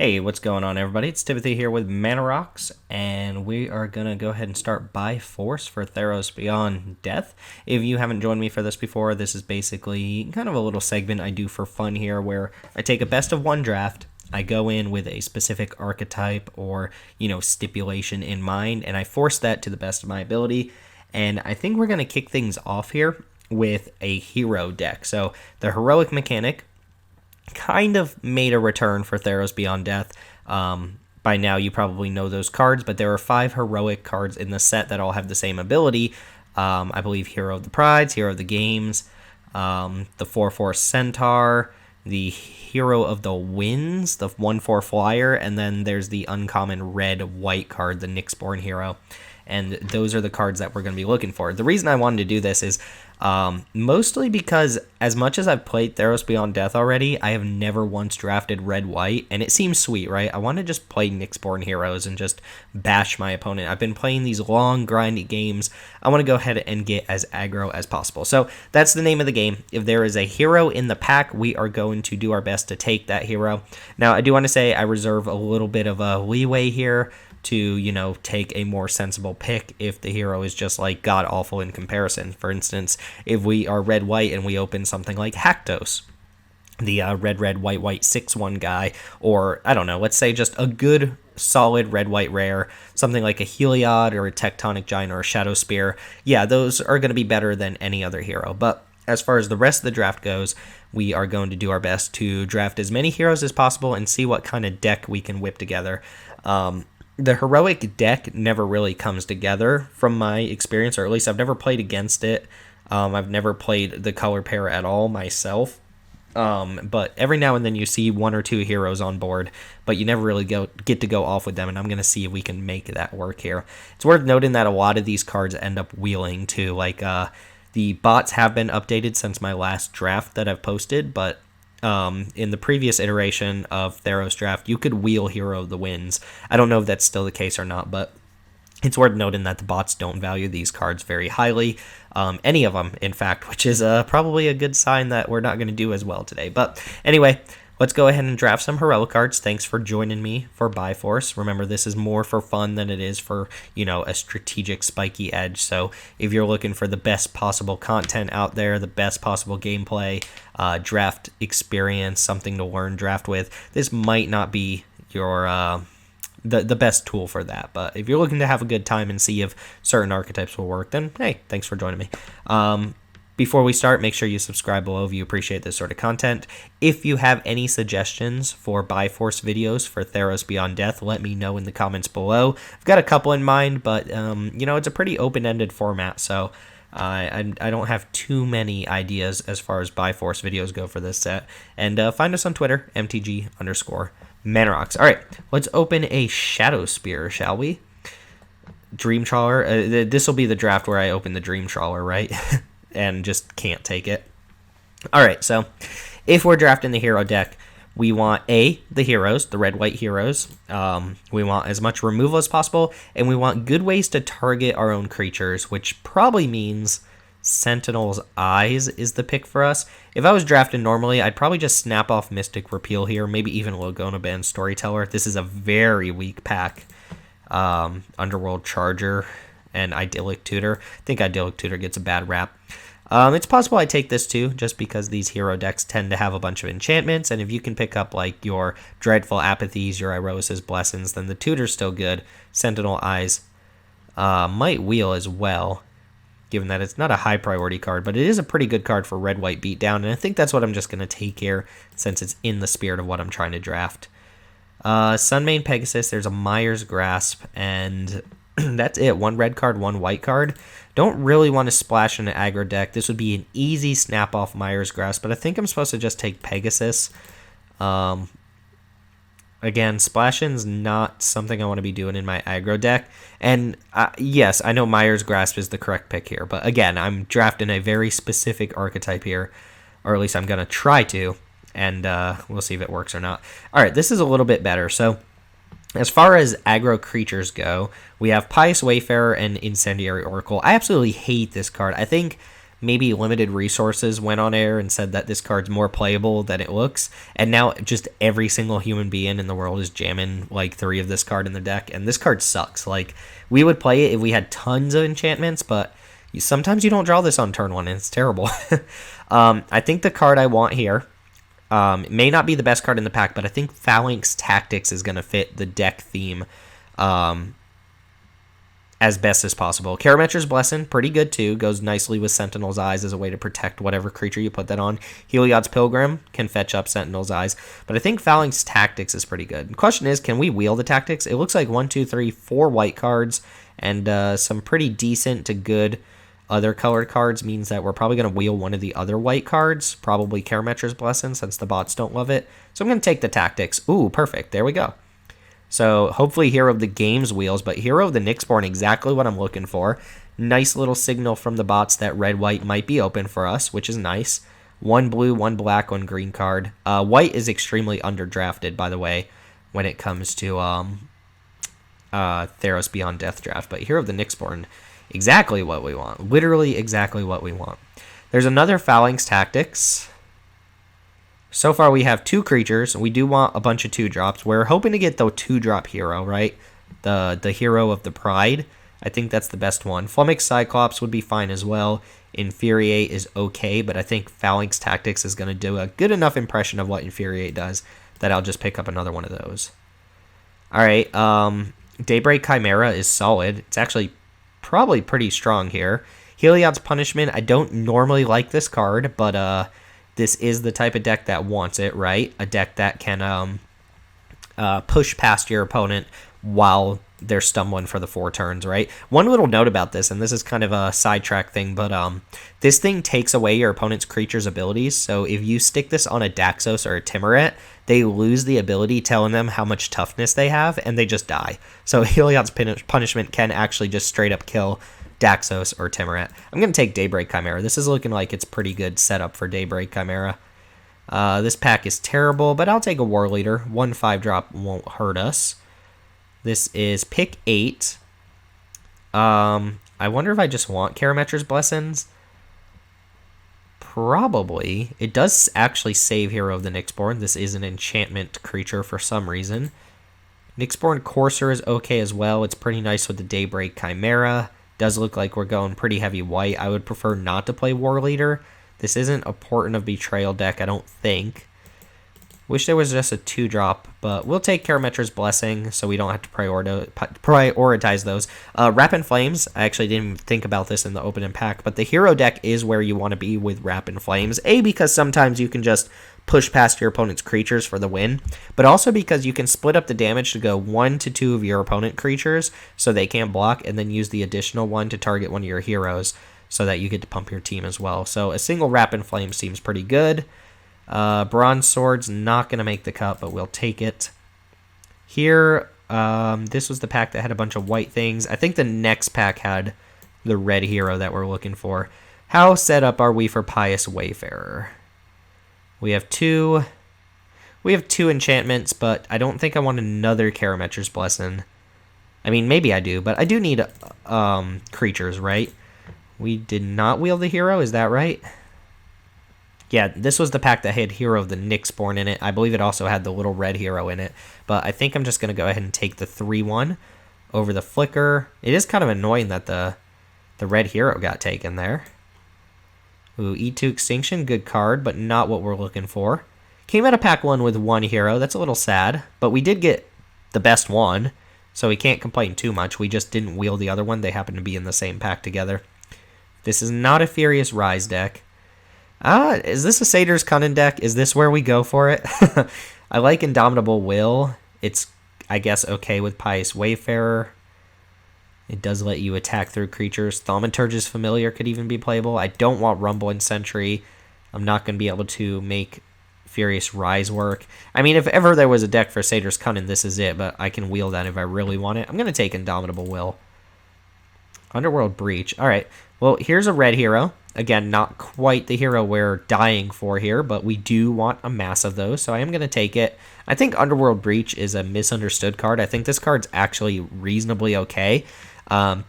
Hey, what's going on, everybody? It's Timothy here with Mana Rocks, and we are going to go ahead and start by force for Theros Beyond Death. If you haven't joined me for this before, this is basically kind of a little segment I do for fun here where I take a best of one draft, I go in with a specific archetype or, stipulation in mind, and I force that to the best of my ability. And I think we're going to kick things off here with a hero deck. So the heroic mechanic kind of made a return for Theros Beyond Death. By now you probably know those cards, but there are 5 heroic cards in the set that all have the same ability. I believe Hero of the Prides, Hero of the Games, the 4/4 Centaur, the Hero of the Winds, the 1/4 Flyer, and then there's the uncommon red-white card, the Nyxborn Hero. And those are the cards that we're going to be looking for. The reason I wanted to do this is mostly because as much as I've played Theros Beyond Death already, I have never once drafted red-white, and it seems sweet, right? I want to just play Nyxborn heroes and just bash my opponent. I've been playing these long, grindy games. I want to go ahead and get as aggro as possible. So that's the name of the game. If there is a hero in the pack, we are going to do our best to take that hero. Now, I do want to say I reserve a little bit of a leeway here to, take a more sensible pick if the hero is just like god awful in comparison. For instance, if we are red-white and we open something like Haktos, the red, white, 6/1 guy, or I don't know, let's say just a good solid red-white rare, something like a Heliod or a Tectonic Giant or a Shadow Spear, yeah, those are going to be better than any other hero. But as far as the rest of the draft goes, we are going to do our best to draft as many heroes as possible and see what kind of deck we can whip together. The heroic deck never really comes together from my experience, or at least I've never played against it. I've never played the color pair at all myself. But every now and then you see 1 or 2 heroes on board, but you never really get to go off with them, and I'm going to see if we can make that work here. It's worth noting that a lot of these cards end up wheeling too. Like, the bots have been updated since my last draft that I've posted, but in the previous iteration of Theros draft, you could wheel Hero of the Winds. I don't know if that's still the case or not, but it's worth noting that the bots don't value these cards very highly. Any of them, in fact, which is probably a good sign that we're not going to do as well today. But anyway, let's go ahead and draft some heroic cards. Thanks for joining me for Byforce. Remember, this is more for fun than it is for, a strategic spiky edge. So if you're looking for the best possible content out there, the best possible gameplay, draft experience, something to learn draft with, this might not be your the best tool for that. But if you're looking to have a good time and see if certain archetypes will work, then hey, thanks for joining me. Before we start, make sure you subscribe below if you appreciate this sort of content. If you have any suggestions for Byforce videos for Theros Beyond Death, let me know in the comments below. I've got a couple in mind, but, it's a pretty open-ended format, so I don't have too many ideas as far as Byforce videos go for this set. And find us on Twitter, MTG_Manarocks. All right, let's open a Shadow Spear, shall we? Dream Trawler. This will be the draft where I open the Dream Trawler, right? And just can't take it. Alright, so if we're drafting the hero deck, we want the heroes, the red-white heroes. We want as much removal as possible, and we want good ways to target our own creatures, which probably means Sentinel's Eyes is the pick for us. If I was drafting normally, I'd probably just snap off Mystic Repeal here, maybe even Lagona Band Storyteller. This is a very weak pack. Underworld Charger and Idyllic Tutor. I think Idyllic Tutor gets a bad rap. It's possible I take this too, just because these hero decks tend to have a bunch of enchantments, and if you can pick up like your Dreadful Apathies, your Irosa's Blessings, then the Tutor's still good. Sentinel Eyes might wheel as well, given that it's not a high priority card, but it is a pretty good card for red-white beatdown, and I think that's what I'm just going to take here, since it's in the spirit of what I'm trying to draft. Sunmane Pegasus, there's a Mire's Grasp, and that's it. 1 red card, 1 white card. Don't really want to splash in an aggro deck. This would be an easy snap off Mire's Grasp, but I think I'm supposed to just take Pegasus. Again, splashing's not something I want to be doing in my aggro deck. And yes, I know Mire's Grasp is the correct pick here, but again, I'm drafting a very specific archetype here, or at least I'm going to try to, and we'll see if it works or not. All right, this is a little bit better. So as far as aggro creatures go, we have Pious Wayfarer and Incendiary Oracle. I absolutely hate this card. I think maybe limited resources went on air and said that this card's more playable than it looks, and now just every single human being in the world is jamming like 3 of this card in the deck, and this card sucks. Like, we would play it if we had tons of enchantments, but sometimes you don't draw this on turn 1, and it's terrible. I think the card I want here, it may not be the best card in the pack, but I think Phalanx Tactics is going to fit the deck theme as best as possible. Karametra's Blessing, pretty good too. Goes nicely with Sentinel's Eyes as a way to protect whatever creature you put that on. Heliod's Pilgrim can fetch up Sentinel's Eyes. But I think Phalanx Tactics is pretty good. The question is, can we wheel the Tactics? It looks like 1, 2, 3, 4 white cards and some pretty decent to good other colored cards means that we're probably going to wheel one of the other white cards, probably Karametra's Blessing, since the bots don't love it. So I'm going to take the Tactics. Ooh, perfect. There we go. So hopefully Hero of the Games wheels, but Hero of the Nyxborn, exactly what I'm looking for. Nice little signal from the bots that red-white might be open for us, which is nice. 1 blue, 1 black, 1 green card. White is extremely underdrafted, by the way, when it comes to Theros Beyond Death draft. But Hero of the Nyxborn, exactly what we want. Literally exactly what we want. There's another Phalanx Tactics. So far we have 2 creatures. We do want a bunch of 2-drops. We're hoping to get the 2-drop hero, right? The hero of the Pride. I think that's the best one. Flummox Cyclops would be fine as well. Infuriate is okay, but I think Phalanx Tactics is going to do a good enough impression of what Infuriate does that I'll just pick up another one of those. Alright, Daybreak Chimera is solid. It's actually probably pretty strong here. Heliod's Punishment, I don't normally like this card, but this is the type of deck that wants it, right? A deck that can push past your opponent while they're stumbling for the 4 turns, right? One little note about this, and this is kind of a sidetrack thing, but this thing takes away your opponent's creature's abilities. So if you stick this on a Daxos or a Timuret, they lose the ability telling them how much toughness they have, and they just die. So Heliod's Punishment can actually just straight up kill Daxos or Timuret. I'm going to take Daybreak Chimera. This is looking like it's pretty good setup for Daybreak Chimera. This pack is terrible, but I'll take a War Leader. 1 5-drop won't hurt us. This is pick 8. I wonder if I just want Karametra's Blessings. Probably. It does actually save Hero of the Nyxborn. This is an enchantment creature for some reason. Nyxborn Courser is okay as well. It's pretty nice with the Daybreak Chimera. Does look like we're going pretty heavy white. I would prefer not to play War Leader. This isn't a Portent of Betrayal deck, I don't think. Wish there was just a 2-drop, but we'll take Karametra's Blessing so we don't have to prioritize those. Wrap in Flames, I actually didn't even think about this in the opening pack, but the hero deck is where you want to be with Wrap in Flames. A, because sometimes you can just push past your opponent's creatures for the win, but also because you can split up the damage to go 1 to 2 of your opponent creatures so they can't block, and then use the additional 1 to target one of your heroes so that you get to pump your team as well. So a single Wrap in Flames seems pretty good. Bronze Sword's not going to make the cut, but we'll take it. Here, this was the pack that had a bunch of white things. I think the next pack had the red hero that we're looking for. How set up are we for Pious Wayfarer? We have 2 enchantments, but I don't think I want another Karametra's Blessing. I mean, maybe I do, but I do need creatures, right? We did not wheel the hero, is that right? Yeah, this was the pack that had Hero of the Nyxborn in it. I believe it also had the little red hero in it. But I think I'm just going to go ahead and take the 3-1 over the Flicker. It is kind of annoying that the red hero got taken there. Ooh, E2 Extinction, good card, but not what we're looking for. Came out of pack 1 with 1 hero. That's a little sad, but we did get the best one, so we can't complain too much. We just didn't wheel the other one. They happen to be in the same pack together. This is not a Furious Rise deck. Is this a Satyr's Cunning deck? Is this where we go for it? I like Indomitable Will. It's, I guess, okay with Pious Wayfarer. It does let you attack through creatures. Thaumaturge's Familiar could even be playable. I don't want Rumbling Sentry. I'm not going to be able to make Furious Rise work. I mean, if ever there was a deck for Satyr's Cunning, this is it, but I can wheel that if I really want it. I'm going to take Indomitable Will. Underworld Breach. All right. Well, here's a red hero. Again, not quite the hero we're dying for here, but we do want a mass of those, so I am going to take it. I think Underworld Breach is a misunderstood card. I think this card's actually reasonably okay.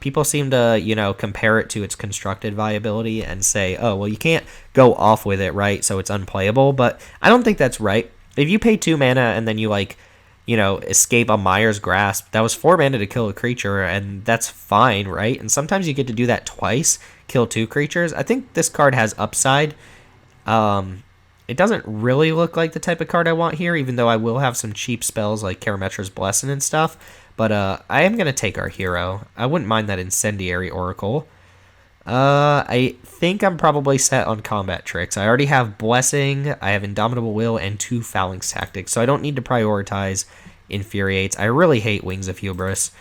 People seem to, you know, compare it to its constructed viability and say, oh, well, you can't go off with it, right? So it's unplayable. But I don't think that's right. If you pay 2 mana and then you, like, you know, escape a Mire's Grasp, that was 4 mana to kill a creature, and that's fine, right? And sometimes you get to do that twice, kill 2 creatures. I think this card has upside. It doesn't really look like the type of card I want here, even though I will have some cheap spells like Karametra's Blessing and stuff. But I am going to take our hero. I wouldn't mind that Incendiary Oracle. I think I'm probably set on combat tricks. I already have Blessing, I have Indomitable Will, and 2 Phalanx Tactics, so I don't need to prioritize Infuriates. I really hate Wings of Hubris.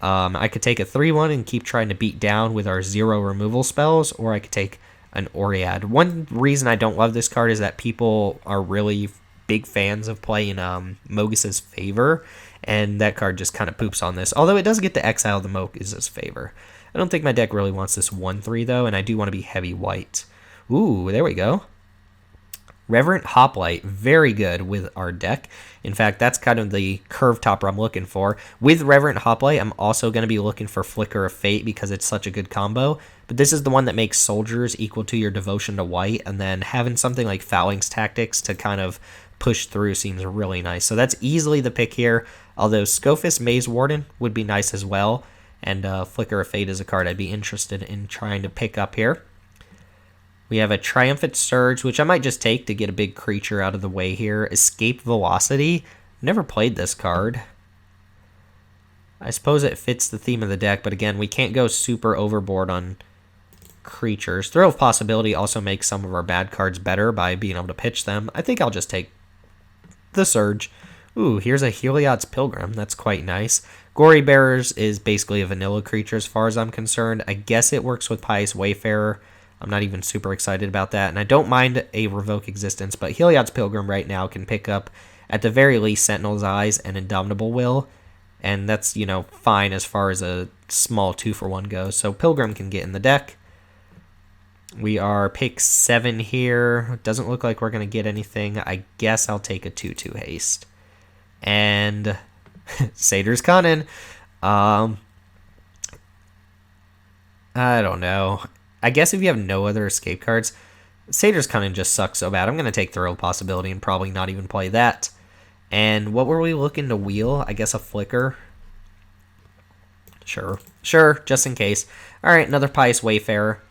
I could take a 3-1 and keep trying to beat down with our 0 removal spells, or I could take an Oread. One reason I don't love this card is that people are really big fans of playing Mogus's Favor, and that card just kind of poops on this. Although it does get to exile the Mogus's Favor. I don't think my deck really wants this 1-3 though, and I do want to be heavy white. Ooh, there we go. Reverent Hoplite, very good with our deck. In fact, that's kind of the curve topper I'm looking for. With Reverent Hoplite, I'm also going to be looking for Flicker of Fate because it's such a good combo. But this is the one that makes soldiers equal to your devotion to white, and then having something like Phalanx Tactics to kind of push through seems really nice. So that's easily the pick here, although Scophus Maze Warden would be nice as well. And Flicker of Fate is a card I'd be interested in trying to pick up here. We have a Triumphant Surge, which I might just take to get a big creature out of the way here. Escape Velocity. Never played this card. I suppose it fits the theme of the deck, but again, we can't go super overboard on creatures. Thrill of Possibility also makes some of our bad cards better by being able to pitch them. I think I'll just take the Surge. Ooh, here's a Heliod's Pilgrim. That's quite nice. Gory Bearers is basically a vanilla creature as far as I'm concerned. I guess it works with Pious Wayfarer. I'm not even super excited about that. And I don't mind a Revoke Existence, but Heliod's Pilgrim right now can pick up, at the very least, Sentinel's Eyes and Indomitable Will. And that's, you know, fine as far as a small 2-for-1 goes. So Pilgrim can get in the deck. We are pick 7 here. It doesn't look like we're going to get anything. I guess I'll take a 2-2 haste. And Satyr's Cunning. I don't know. I guess if you have no other escape cards, Satyr's Cunning just sucks so bad. I'm going to take Thrill of Possibility and probably not even play that. And what were we looking to wheel? I guess a Flicker. Sure, just in case. All right, another Pious Wayfarer.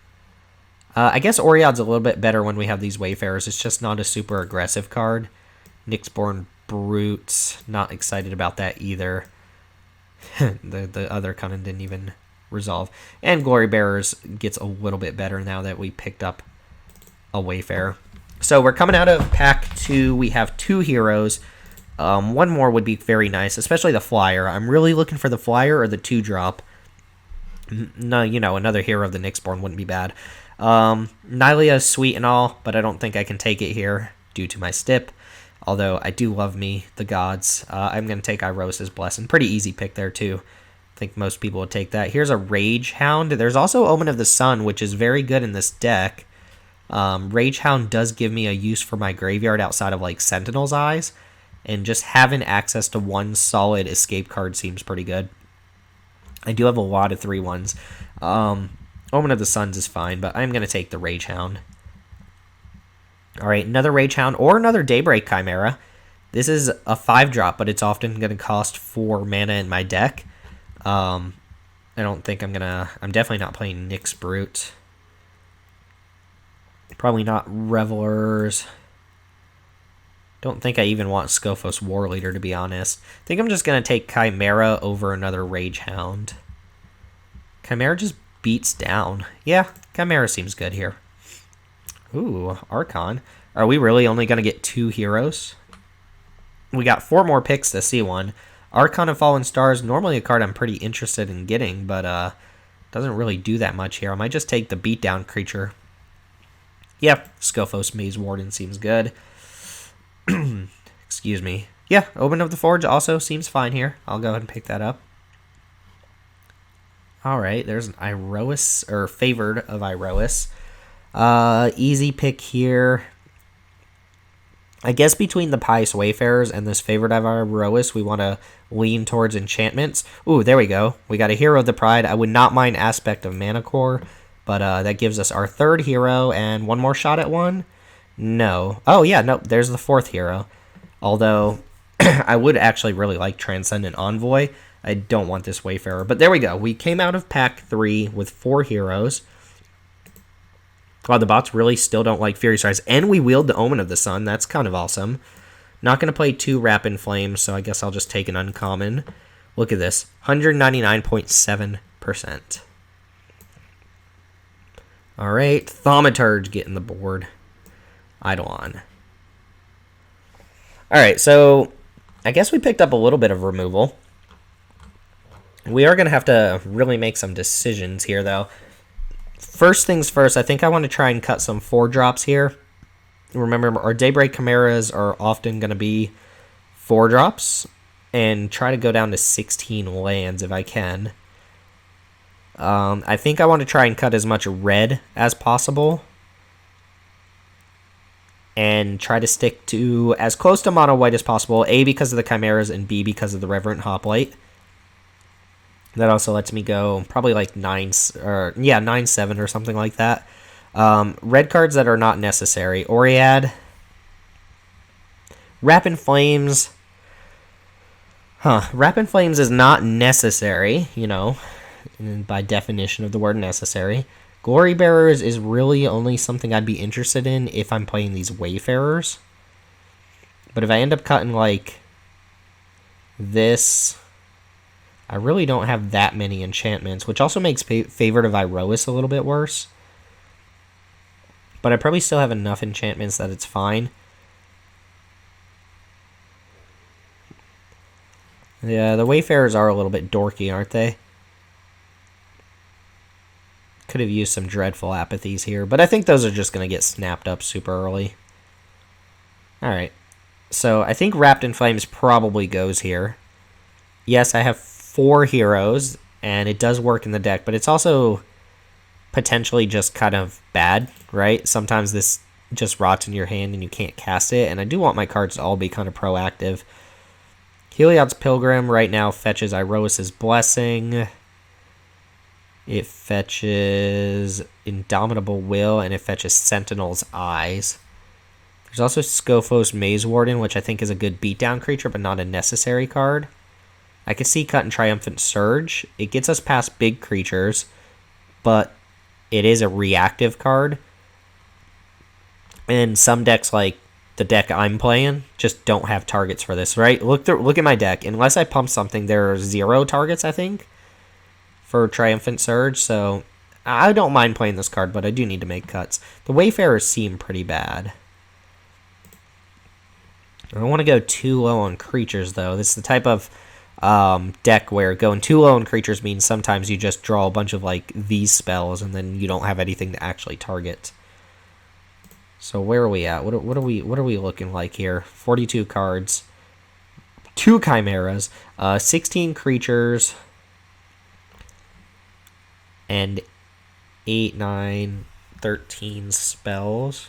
I guess Oread's a little bit better when we have these Wayfarers. It's just not a super aggressive card. Nyxborn Brute, not excited about that either. the other Cunning didn't even resolve. And Glory Bearers gets a little bit better now that we picked up a Wayfarer. So we're coming out of pack 2. We have 2 heroes. One more would be very nice, especially the Flyer. I'm really looking for the Flyer or the 2-drop. No, you know, another hero of the Nyxborn wouldn't be bad. Nylea is sweet and all, but I don't think I can take it here due to my stip. Although I do love me, the gods. I'm going to take Irosa's Blessing. Pretty easy pick there, too. I think most people would take that. Here's a Rage Hound. There's also Omen of the Sun, which is very good in this deck. Rage Hound does give me a use for my graveyard outside of, like, Sentinel's Eyes. And just having access to one solid escape card seems pretty good. I do have a lot of 3-1s. Omen of the Suns is fine, but I'm going to take the Rage Hound. Alright, another Rage Hound or another Daybreak Chimera. This is a 5-drop, but it's often going to cost 4 mana in my deck. I don't think I'm definitely not playing Nyx Brute. Probably not Revelers. Don't think I even want Scophos War Leader, to be honest. I think I'm just going to take Chimera over another Rage Hound. Chimera just beats down. Yeah, Chimera seems good here. Ooh, Archon. Are we really only going to get 2 heroes? We got 4 more picks to see one. Archon of Fallen Stars, normally a card I'm pretty interested in getting, but doesn't really do that much here. I might just take the beatdown creature. Yep, Scophos Maze Warden seems good. Excuse me. Yeah, Omen of the Forge also seems fine here. I'll go ahead and pick that up. Alright, there's an Iroas, or Favored of Iroas. Easy pick here. I guess between the Pious Wayfarers and this favorite of our Iroas, we want to lean towards enchantments. Ooh, there we go. We got a Hero of the Pride. I would not mind Aspect of Mana Core, but that gives us our third hero and one more shot at one. No. Oh, yeah, no, there's the fourth hero. Although, I would actually really like Transcendent Envoy. I don't want this Wayfarer. But there we go. We came out of pack 3 with 4 heroes. Wow, the bots really still don't like Fury Strides. And we wield the Omen of the Sun. That's kind of awesome. Not going to play 2 Rapid Flames, so I guess I'll just take an uncommon. Look at this. 199.7%. Alright, Thaumaturge getting the board. Eidolon. Alright, so I guess we picked up a little bit of removal. We are going to have to really make some decisions here, though. First things first, I think I want to try and cut some 4-drops here. Remember, our Daybreak Chimeras are often going to be 4-drops. And try to go down to 16 lands if I can. I think I want to try and cut as much red as possible. And try to stick to as close to mono white as possible. A, because of the Chimeras, and B, because of the Reverent Hoplite. That also lets me go probably like 9-7 or something like that. Red cards that are not necessary. Oriad. Rapid Flames. Rapid Flames is not necessary, you know, by definition of the word necessary. Glory Bearers is really only something I'd be interested in if I'm playing these Wayfarers. But if I end up cutting, like, this, I really don't have that many enchantments, which also makes Favorite of Iroas a little bit worse. But I probably still have enough enchantments that it's fine. Yeah, the Wayfarers are a little bit dorky, aren't they? Could have used some Dreadful Apathies here, but I think those are just going to get snapped up super early. Alright, so I think Wrapped in Flames probably goes here. Yes, I have 4 heroes, and it does work in the deck, but it's also potentially just kind of bad, right? Sometimes this just rots in your hand and you can't cast it, and I do want my cards to all be kind of proactive. Heliod's Pilgrim right now fetches Iroas' Blessing. It fetches Indomitable Will, and it fetches Sentinel's Eyes. There's also Scophos Maze Warden, which I think is a good beatdown creature, but not a necessary card. I can see Cut and Triumphant Surge. It gets us past big creatures, but it is a reactive card. And some decks, like the deck I'm playing, just don't have targets for this, right? Look at my deck. Unless I pump something, there are 0 targets, I think, for Triumphant Surge, so I don't mind playing this card, but I do need to make cuts. The Wayfarers seem pretty bad. I don't want to go too low on creatures, though. This is the type of deck where going too low on creatures means sometimes you just draw a bunch of like these spells, and then you don't have anything to actually target. So where are we at? What are we looking like here? 42 cards, 2 Chimeras, 16 creatures, and 8, 9, 13 spells.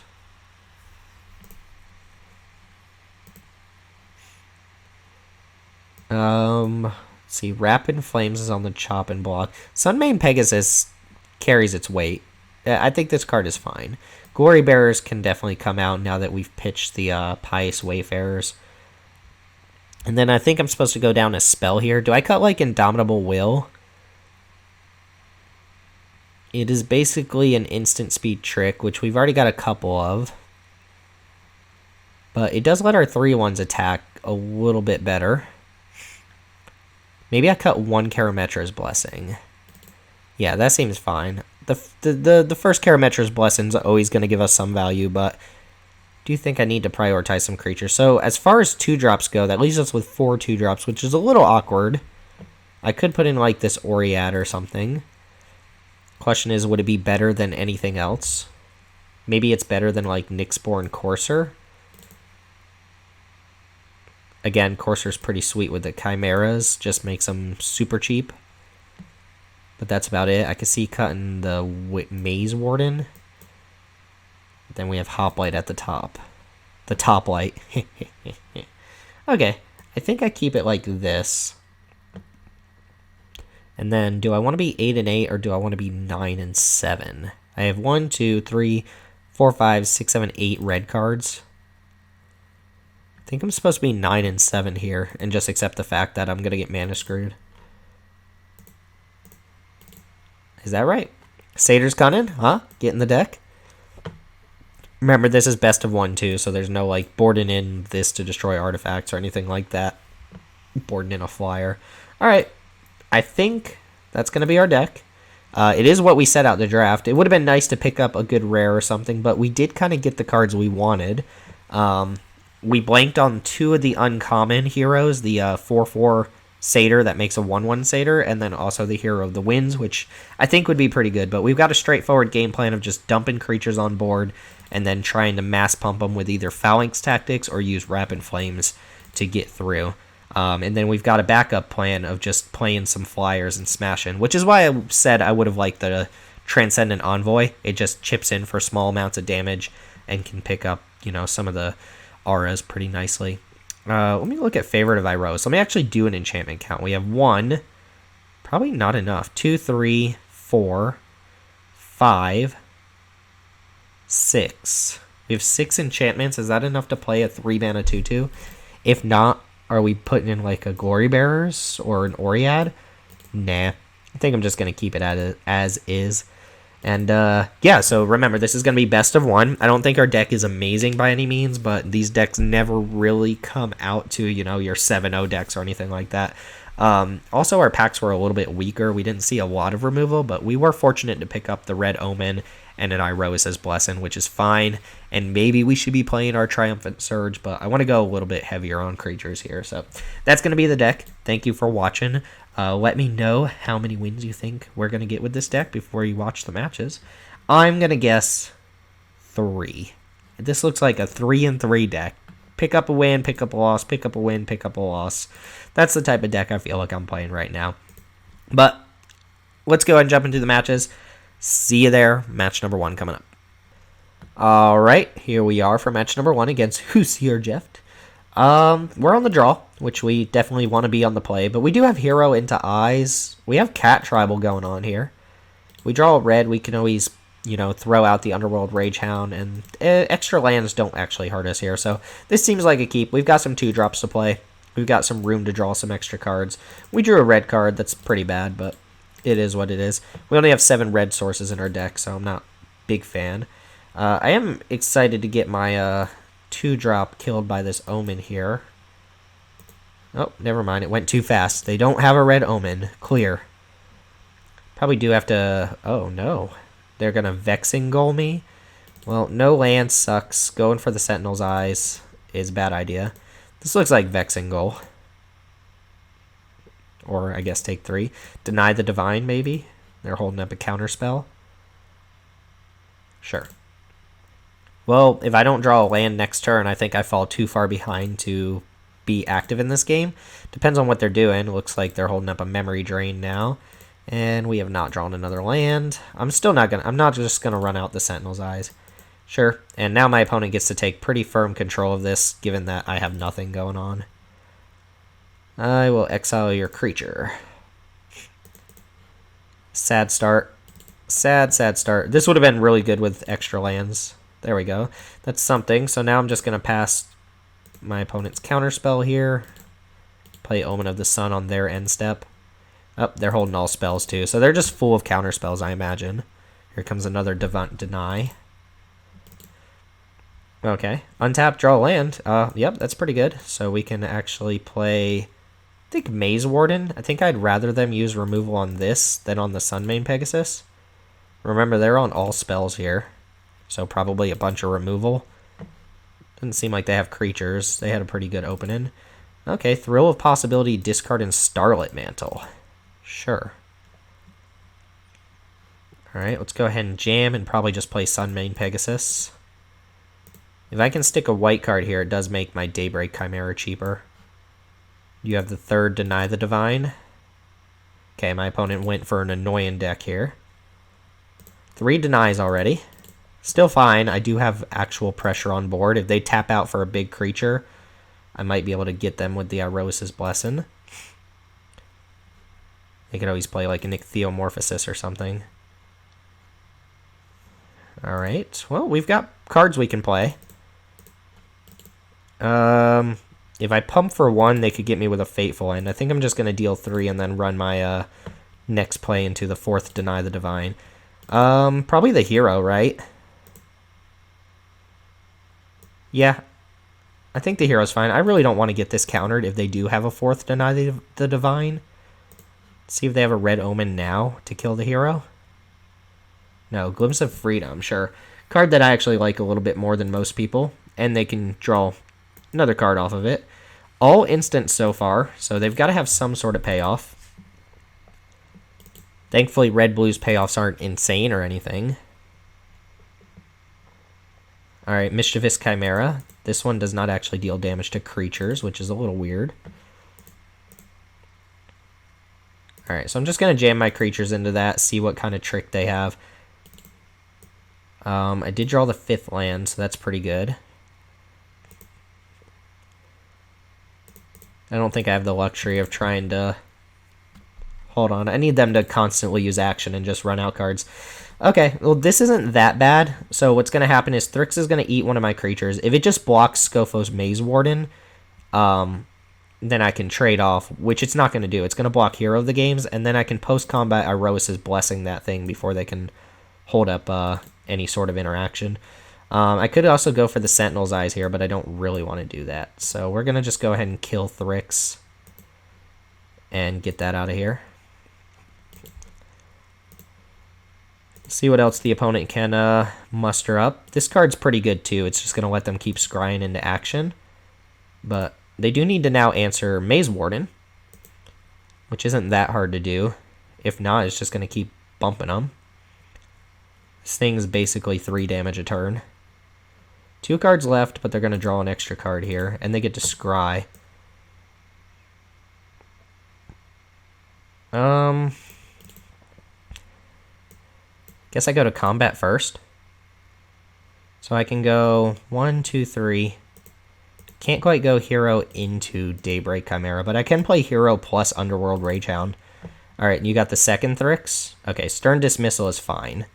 Let's see, Rapid Flames is on the chopping block. Sunmane Pegasus carries its weight. I think this card is fine. Glory Bearers can definitely come out now that we've pitched the Pious Wayfarers. And then I think I'm supposed to go down a spell here. Do I cut like Indomitable Will? It is basically an instant speed trick, which we've already got a couple of. But it does let our 3/1s attack a little bit better. Maybe I cut 1 Karametra's Blessing. Yeah, that seems fine. The first Karametra's Blessing is always going to give us some value, but I do think I need to prioritize some creatures. So as far as 2-drops go, that leaves us with 4 2-drops, which is a little awkward. I could put in like this Oriad or something. Question is, would it be better than anything else? Maybe it's better than like Nyxborn Courser. Again, Courser's pretty sweet with the Chimeras. Just makes them super cheap. But that's about it. I can see cutting the Maze Warden. Then we have Hoplite at the top. the top light. Okay, I think I keep it like this. And then, do I want to be 8 and 8 or do I want to be 9 and 7? I have 1, 2, 3, 4, 5, 6, 7, 8 red cards. I think I'm supposed to be 9 and 7 here and just accept the fact that I'm going to get mana screwed. Is that right? Satyr's Cunning, huh? Get in the deck. Remember, this is best of 1 too, so there's no like boarding in this to destroy artifacts or anything like that. Boarding in a flyer. Alright, I think that's going to be our deck. It is what we set out to draft. It would have been nice to pick up a good rare or something, but we did kind of get the cards we wanted. We blanked on 2 of the uncommon heroes, the 4/4 Satyr that makes a 1/1 Satyr, and then also the Hero of the Winds, which I think would be pretty good. But we've got a straightforward game plan of just dumping creatures on board and then trying to mass pump them with either Phalanx Tactics or use Rapid Flames to get through. And then we've got a backup plan of just playing some flyers and smashing, which is why I said I would have liked the Transcendent Envoy. It just chips in for small amounts of damage and can pick up, you know, some of the auras pretty nicely. Let me look at Favorite of Iros. Let me actually do an enchantment count. We have 1, probably not enough, 2, 3, 4, 5, 6. We have 6 enchantments. Is that enough to play a 3-mana 2/2? If not, are we putting in like a Glory Bearers or an Oread? Nah. I think I'm just going to keep it as is. And yeah, so remember, this is going to be best of 1. I don't think our deck is amazing by any means, but these decks never really come out to, you know, your 7-0 decks or anything like that. Also, our packs were a little bit weaker. We didn't see a lot of removal, but we were fortunate to pick up the Red Omen and an Irosa's Blessing, which is fine. And maybe we should be playing our Triumphant Surge, but I want to go a little bit heavier on creatures here. So that's going to be the deck. Thank you for watching. Let me know how many wins you think we're going to get with this deck before you watch the matches. I'm going to guess 3. This looks like a 3-3 deck. Pick up a win, pick up a loss, pick up a win, pick up a loss. That's the type of deck I feel like I'm playing right now. But let's go ahead and jump into the matches. See you there. Match number 1 coming up. Alright, here we are for match number 1 against Hoosier Jeff. We're on the draw, which we definitely want to be on the play, but we do have Hero into Eyes. We have Cat Tribal going on here. We draw a red, we can always, you know, throw out the Underworld Ragehound, and extra lands don't actually hurt us here, so this seems like a keep. We've got some 2-drops to play. We've got some room to draw some extra cards. We drew a red card, that's pretty bad, but it is what it is. We only have 7 red sources in our deck, so I'm not a big fan. I am excited to get my 2-drop killed by this Omen here. Oh, never mind. It went too fast. They don't have a red Omen. Clear. Probably do have to... Oh, no. They're going to Vexing Goal me? Well, no land sucks. Going for the Sentinel's Eyes is a bad idea. This looks like Vexing Goal. Or, I guess, take 3. Deny the Divine, maybe? They're holding up a counter spell. Sure. Well, if I don't draw a land next turn, I think I fall too far behind to be active in this game. Depends on what they're doing. Looks like they're holding up a Memory Drain now. And we have not drawn another land. I'm not just gonna run out the Sentinel's Eyes. Sure. And now my opponent gets to take pretty firm control of this, given that I have nothing going on. I will exile your creature. Sad start. Sad start. This would have been really good with extra lands. There we go. That's something. So now I'm just going to pass my opponent's counterspell here. Play Omen of the Sun on their end step. Oh, they're holding all spells too. So they're just full of counterspells, I imagine. Here comes another Deny. Okay. Untap, draw a land. Yep, that's pretty good. So we can actually play... I think Maze Warden. I think I'd rather them use removal on this than on the Sunmane Pegasus. Remember, they're on all spells here. So probably a bunch of removal. Doesn't seem like they have creatures. They had a pretty good opening. Okay, Thrill of Possibility, discard and Starlit Mantle. Sure. Alright, let's go ahead and jam and probably just play Sunmane Pegasus. If I can stick a white card here, it does make my Daybreak Chimera cheaper. You have the 3rd Deny the Divine. Okay, my opponent went for an annoying deck here. 3 denies already. Still fine. I do have actual pressure on board. If they tap out for a big creature, I might be able to get them with the Iroas's Blessing. They could always play like an Ichthyomorphosis or something. Alright, well, we've got cards we can play. If I pump for 1, they could get me with a Fateful End. I think I'm just going to deal 3 and then run my next play into the 4th Deny the Divine. Probably the hero, right? Yeah, I think the hero's fine. I really don't want to get this countered if they do have a 4th Deny the Divine. See if they have a Red Omen now to kill the hero. No, Glimpse of Freedom, sure. Card that I actually like a little bit more than most people. And they can draw another card off of it. All instant so far, so they've got to have some sort of payoff. Thankfully, Red-Blue's payoffs aren't insane or anything. Alright, Mischievous Chimera. This one does not actually deal damage to creatures, which is a little weird. Alright, so I'm just going to jam my creatures into that, see what kind of trick they have. I did draw the 5th land, so that's pretty good. I don't think I have the luxury of trying to... Hold on, I need them to constantly use action and just run out cards. Okay, well, this isn't that bad. So what's going to happen is Thrix is going to eat one of my creatures. If it just blocks Scofo's Maze Warden, then I can trade off, which it's not going to do. It's going to block Hero of the Games, and then I can post-combat Iroas's Blessing that thing before they can hold up any sort of interaction. I could also go for the Sentinel's Eyes here, but I don't really want to do that. So we're going to just go ahead and kill Thrix and get that out of here. See what else the opponent can muster up. This card's pretty good too. It's just going to let them keep scrying into action. But they do need to now answer Maze Warden, which isn't that hard to do. If not, it's just going to keep bumping them. This thing's basically 3 damage a turn. 2 cards left, but they're going to draw an extra card here, and they get to scry. Guess I go to combat first. So I can go 1, 2, 3. Can't quite go hero into Daybreak Chimera, but I can play hero plus Underworld Ragehound. Alright, you got the second Thrix? Okay, Stern Dismissal is fine.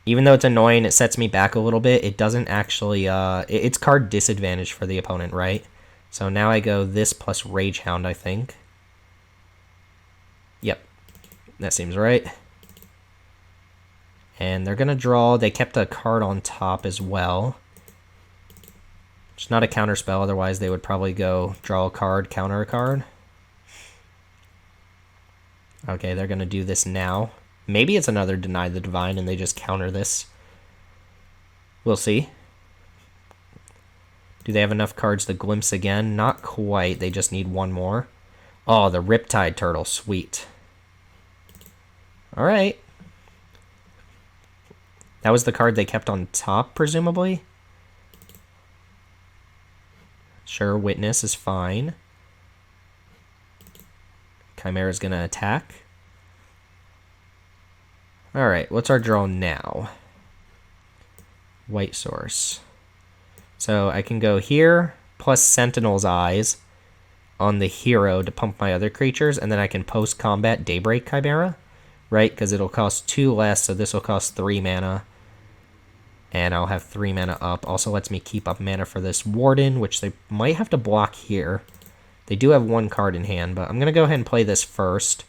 Even though it's annoying, it sets me back a little bit. It doesn't actually, it's card disadvantage for the opponent, right? So now I go this plus Ragehound, I think. Yep, that seems right. And they're going to draw, they kept a card on top as well. It's not a counter spell, otherwise they would probably go draw a card, counter a card. Okay, they're going to do this now. Maybe it's another Deny the Divine and they just counter this. We'll see. Do they have enough cards to glimpse again? Not quite. They just need one more. Oh, the Riptide Turtle. Sweet. Alright. That was the card they kept on top, presumably? Sure, Witness is fine. Chimera's going to attack. Alright, what's our draw now? White Source. So I can go here, plus Sentinel's Eyes on the hero to pump my other creatures, and then I can post-combat Daybreak Chimera, right? Because it'll cost 2 less, so this will cost 3 mana. And I'll have 3 mana up. Also lets me keep up mana for this Warden, which they might have to block here. They do have 1 card in hand, but I'm going to go ahead and play this first.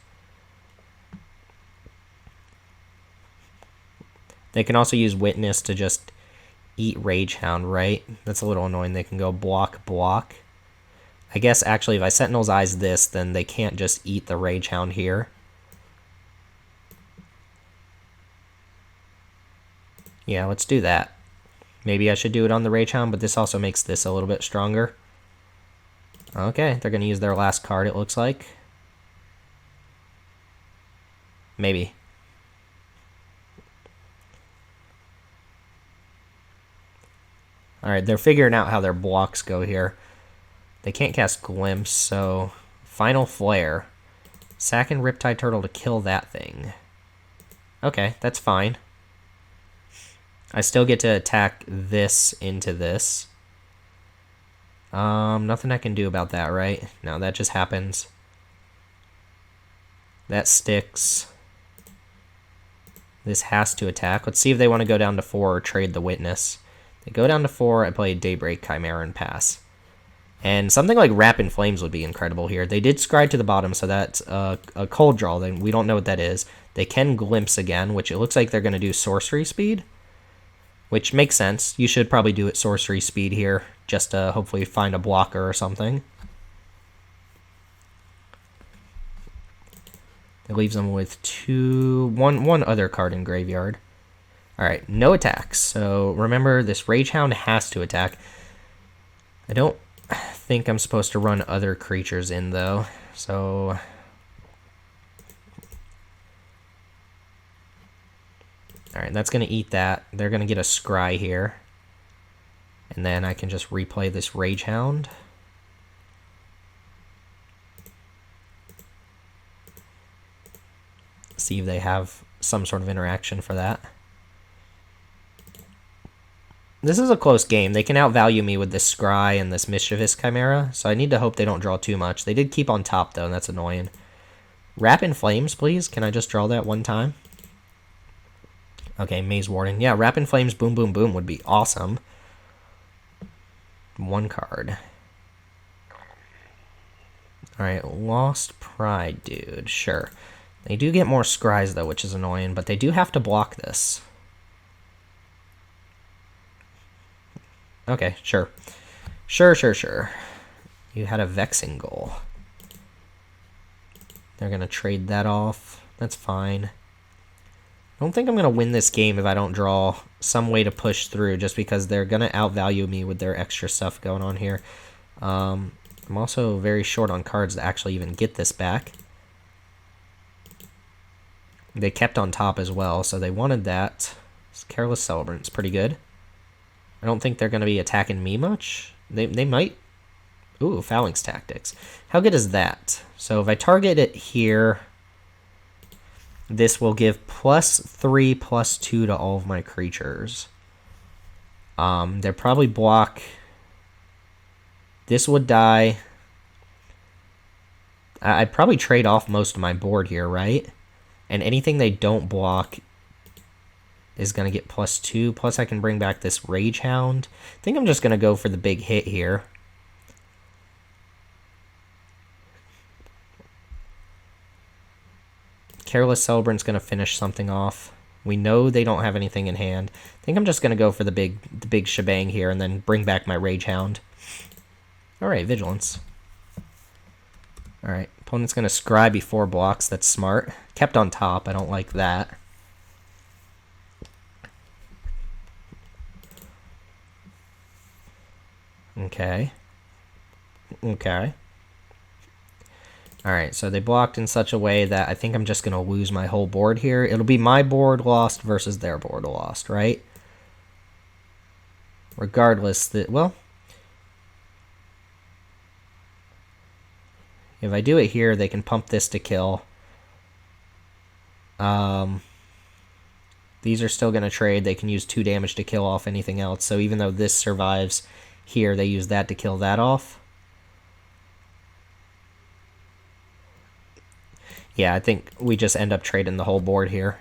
They can also use Witness to just eat Ragehound, right? That's a little annoying. They can go block, block. I guess, actually, if I Sentinel's Eyes this, then they can't just eat the Ragehound here. Yeah, let's do that. Maybe I should do it on the Ragehound, but this also makes this a little bit stronger. Okay, they're going to use their last card, it looks like. Maybe. Alright, they're figuring out how their blocks go here. They can't cast Glimpse, so... Final Flare. Sack and Riptide Turtle to kill that thing. Okay, that's fine. I still get to attack this into this. Nothing I can do about that, right? No, that just happens. That sticks. This has to attack. Let's see if they want to go down to 4 or trade the Witness. They go down to 4, I play Daybreak Chimera and pass. And something like Wrap in Flames would be incredible here. They did Scry to the bottom, so that's a cold draw. Then we don't know what that is. They can Glimpse again, which it looks like they're going to do Sorcery Speed, which makes sense. You should probably do it Sorcery Speed here, just to hopefully find a blocker or something. It leaves them with one other card in graveyard. Alright, no attacks. So remember, this Rage Hound has to attack. I don't think I'm supposed to run other creatures in, though. So alright, that's going to eat that. They're going to get a Scry here. And then I can just replay this Rage Hound. See if they have some sort of interaction for that. This is a close game. They can outvalue me with this Scry and this Mischievous Chimera, so I need to hope they don't draw too much. They did keep on top, though, and that's annoying. Wrap in Flames, please. Can I just draw that one time? Okay, Maze Warden. Yeah, Wrap in Flames, boom, boom, boom would be awesome. One card. Alright, Lost Pride, dude. Sure. They do get more Scries, though, which is annoying, but they do have to block this. Okay, sure. Sure. You had a Vexing Goal. They're going to trade that off. That's fine. I don't think I'm going to win this game if I don't draw some way to push through, just because they're going to outvalue me with their extra stuff going on here. I'm also very short on cards to actually even get this back. They kept on top as well, so they wanted that. Careless Celebrant's pretty good. I don't think they're going to be attacking me much. They might. Ooh, Phalanx Tactics. How good is that? So if I target it here, this will give +3, +2 to all of my creatures. They'll probably block. This would die. I'd probably trade off most of my board here, right? And anything they don't block is going to get +2. Plus I can bring back this Rage Hound. I think I'm just going to go for the big hit here. Careless Celebrant's going to finish something off. We know they don't have anything in hand. I think I'm just going to go for the big shebang here and then bring back my Rage Hound. Alright, Vigilance. Alright, opponent's going to scry before blocks. That's smart. Kept on top. I don't like that. Okay. Alright, so they blocked in such a way that I think I'm just going to lose my whole board here. It'll be my board lost versus their board lost, right? Regardless, well, if I do it here, they can pump this to kill. These are still going to trade. They can use 2 damage to kill off anything else. So even though this survives here, they use that to kill that off. Yeah, I think we just end up trading the whole board here.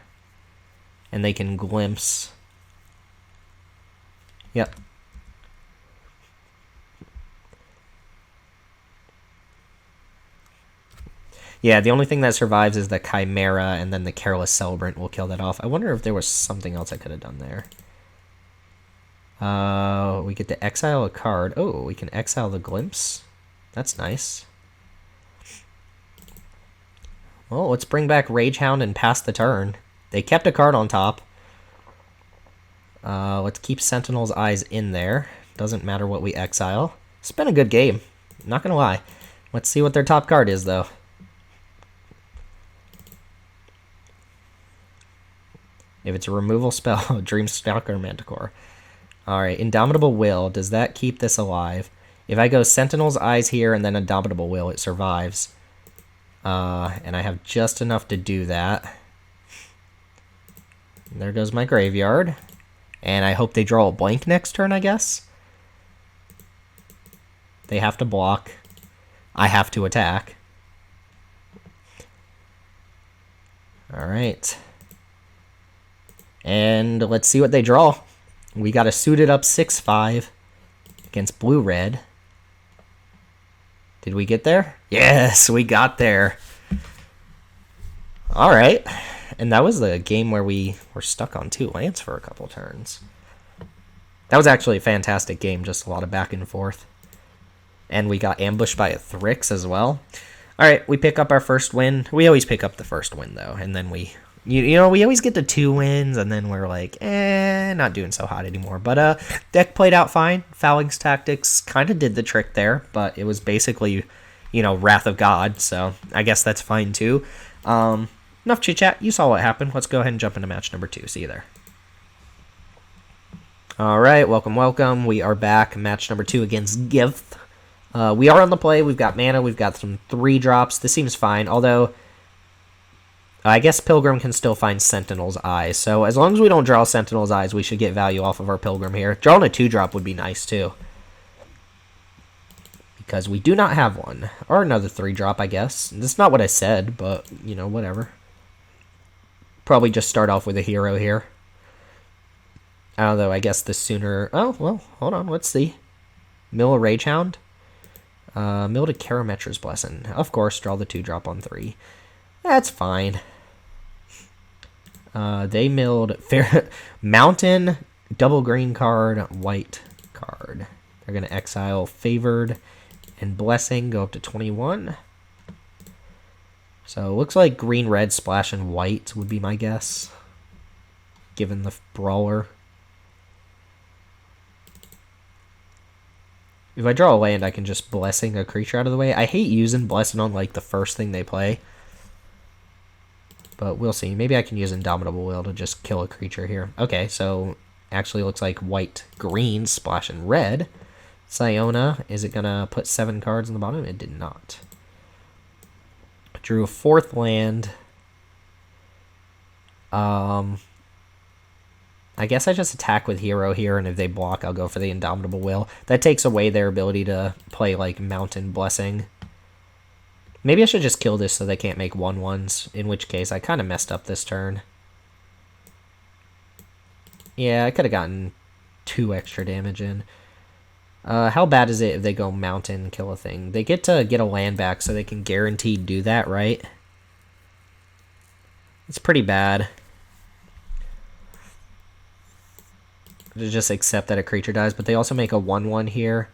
And they can glimpse. Yep. Yeah, the only thing that survives is the Chimera, and then the Careless Celebrant will kill that off. I wonder if there was something else I could have done there. We get to exile a card. Oh, we can exile the Glimpse. That's nice. Well, let's bring back Rage Hound and pass the turn. They kept a card on top. Let's keep Sentinel's Eyes in there. Doesn't matter what we exile. It's been a good game. Not gonna lie. Let's see what their top card is, though. If it's a removal spell, Dreamstalker Manticore. Alright, Indomitable Will. Does that keep this alive? If I go Sentinel's Eyes here and then Indomitable Will, it survives. And I have just enough to do that. There goes my graveyard. And I hope they draw a blank next turn, I guess. They have to block. I have to attack. Alright. And let's see what they draw. We got a suited up 6/5 against blue-red. Did we get there? Yes, we got there. Alright. And that was the game where we were stuck on 2 lands for a couple turns. That was actually a fantastic game, just a lot of back and forth. And we got ambushed by a Thrix as well. Alright, we pick up our first win. We always pick up the first win, though. And then we always get to 2 wins, and then we're like, not doing so hot anymore. But deck played out fine. Fouling tactics kind of did the trick there, but it was basically, Wrath of God, so I guess that's fine too. Enough chit-chat. You saw what happened. Let's go ahead and jump into match number 2. See you there. Alright, welcome. We are back. Match number 2 against Gith. We are on the play. We've got mana. We've got some 3 drops. This seems fine, although I guess Pilgrim can still find Sentinel's Eyes. So as long as we don't draw Sentinel's Eyes, we should get value off of our Pilgrim here. Drawing a 2-drop would be nice too, because we do not have one. Or another 3-drop, I guess. That's not what I said, but, whatever. Probably just start off with a hero here. Although I guess the sooner... Oh, well, hold on. Let's see. Mill a Ragehound. Mill to Karametra's Blessing. Of course, draw the 2-drop on 3. That's fine. They milled Mountain, double green card, white card. They're going to exile Favored and Blessing, go up to 21. So it looks like green, red, splash, and white would be my guess, given the brawler. If I draw a land, I can just Blessing a creature out of the way. I hate using Blessing on like the first thing they play, but we'll see. Maybe I can use Indomitable Will to just kill a creature here. Okay, so actually looks like white, green, splash, and red. Siona, is it going to put 7 cards on the bottom? It did not. Drew a 4th land. I guess I just attack with Hero here, and if they block, I'll go for the Indomitable Will. That takes away their ability to play, like, Mountain Blessing. Maybe I should just kill this so they can't make 1/1s, in which case I kind of messed up this turn. Yeah, I could have gotten 2 extra damage in. How bad is it if they go Mountain, kill a thing? They get to get a land back, so they can guaranteed do that, right? It's pretty bad. To just accept that a creature dies, but they also make a 1/1 here.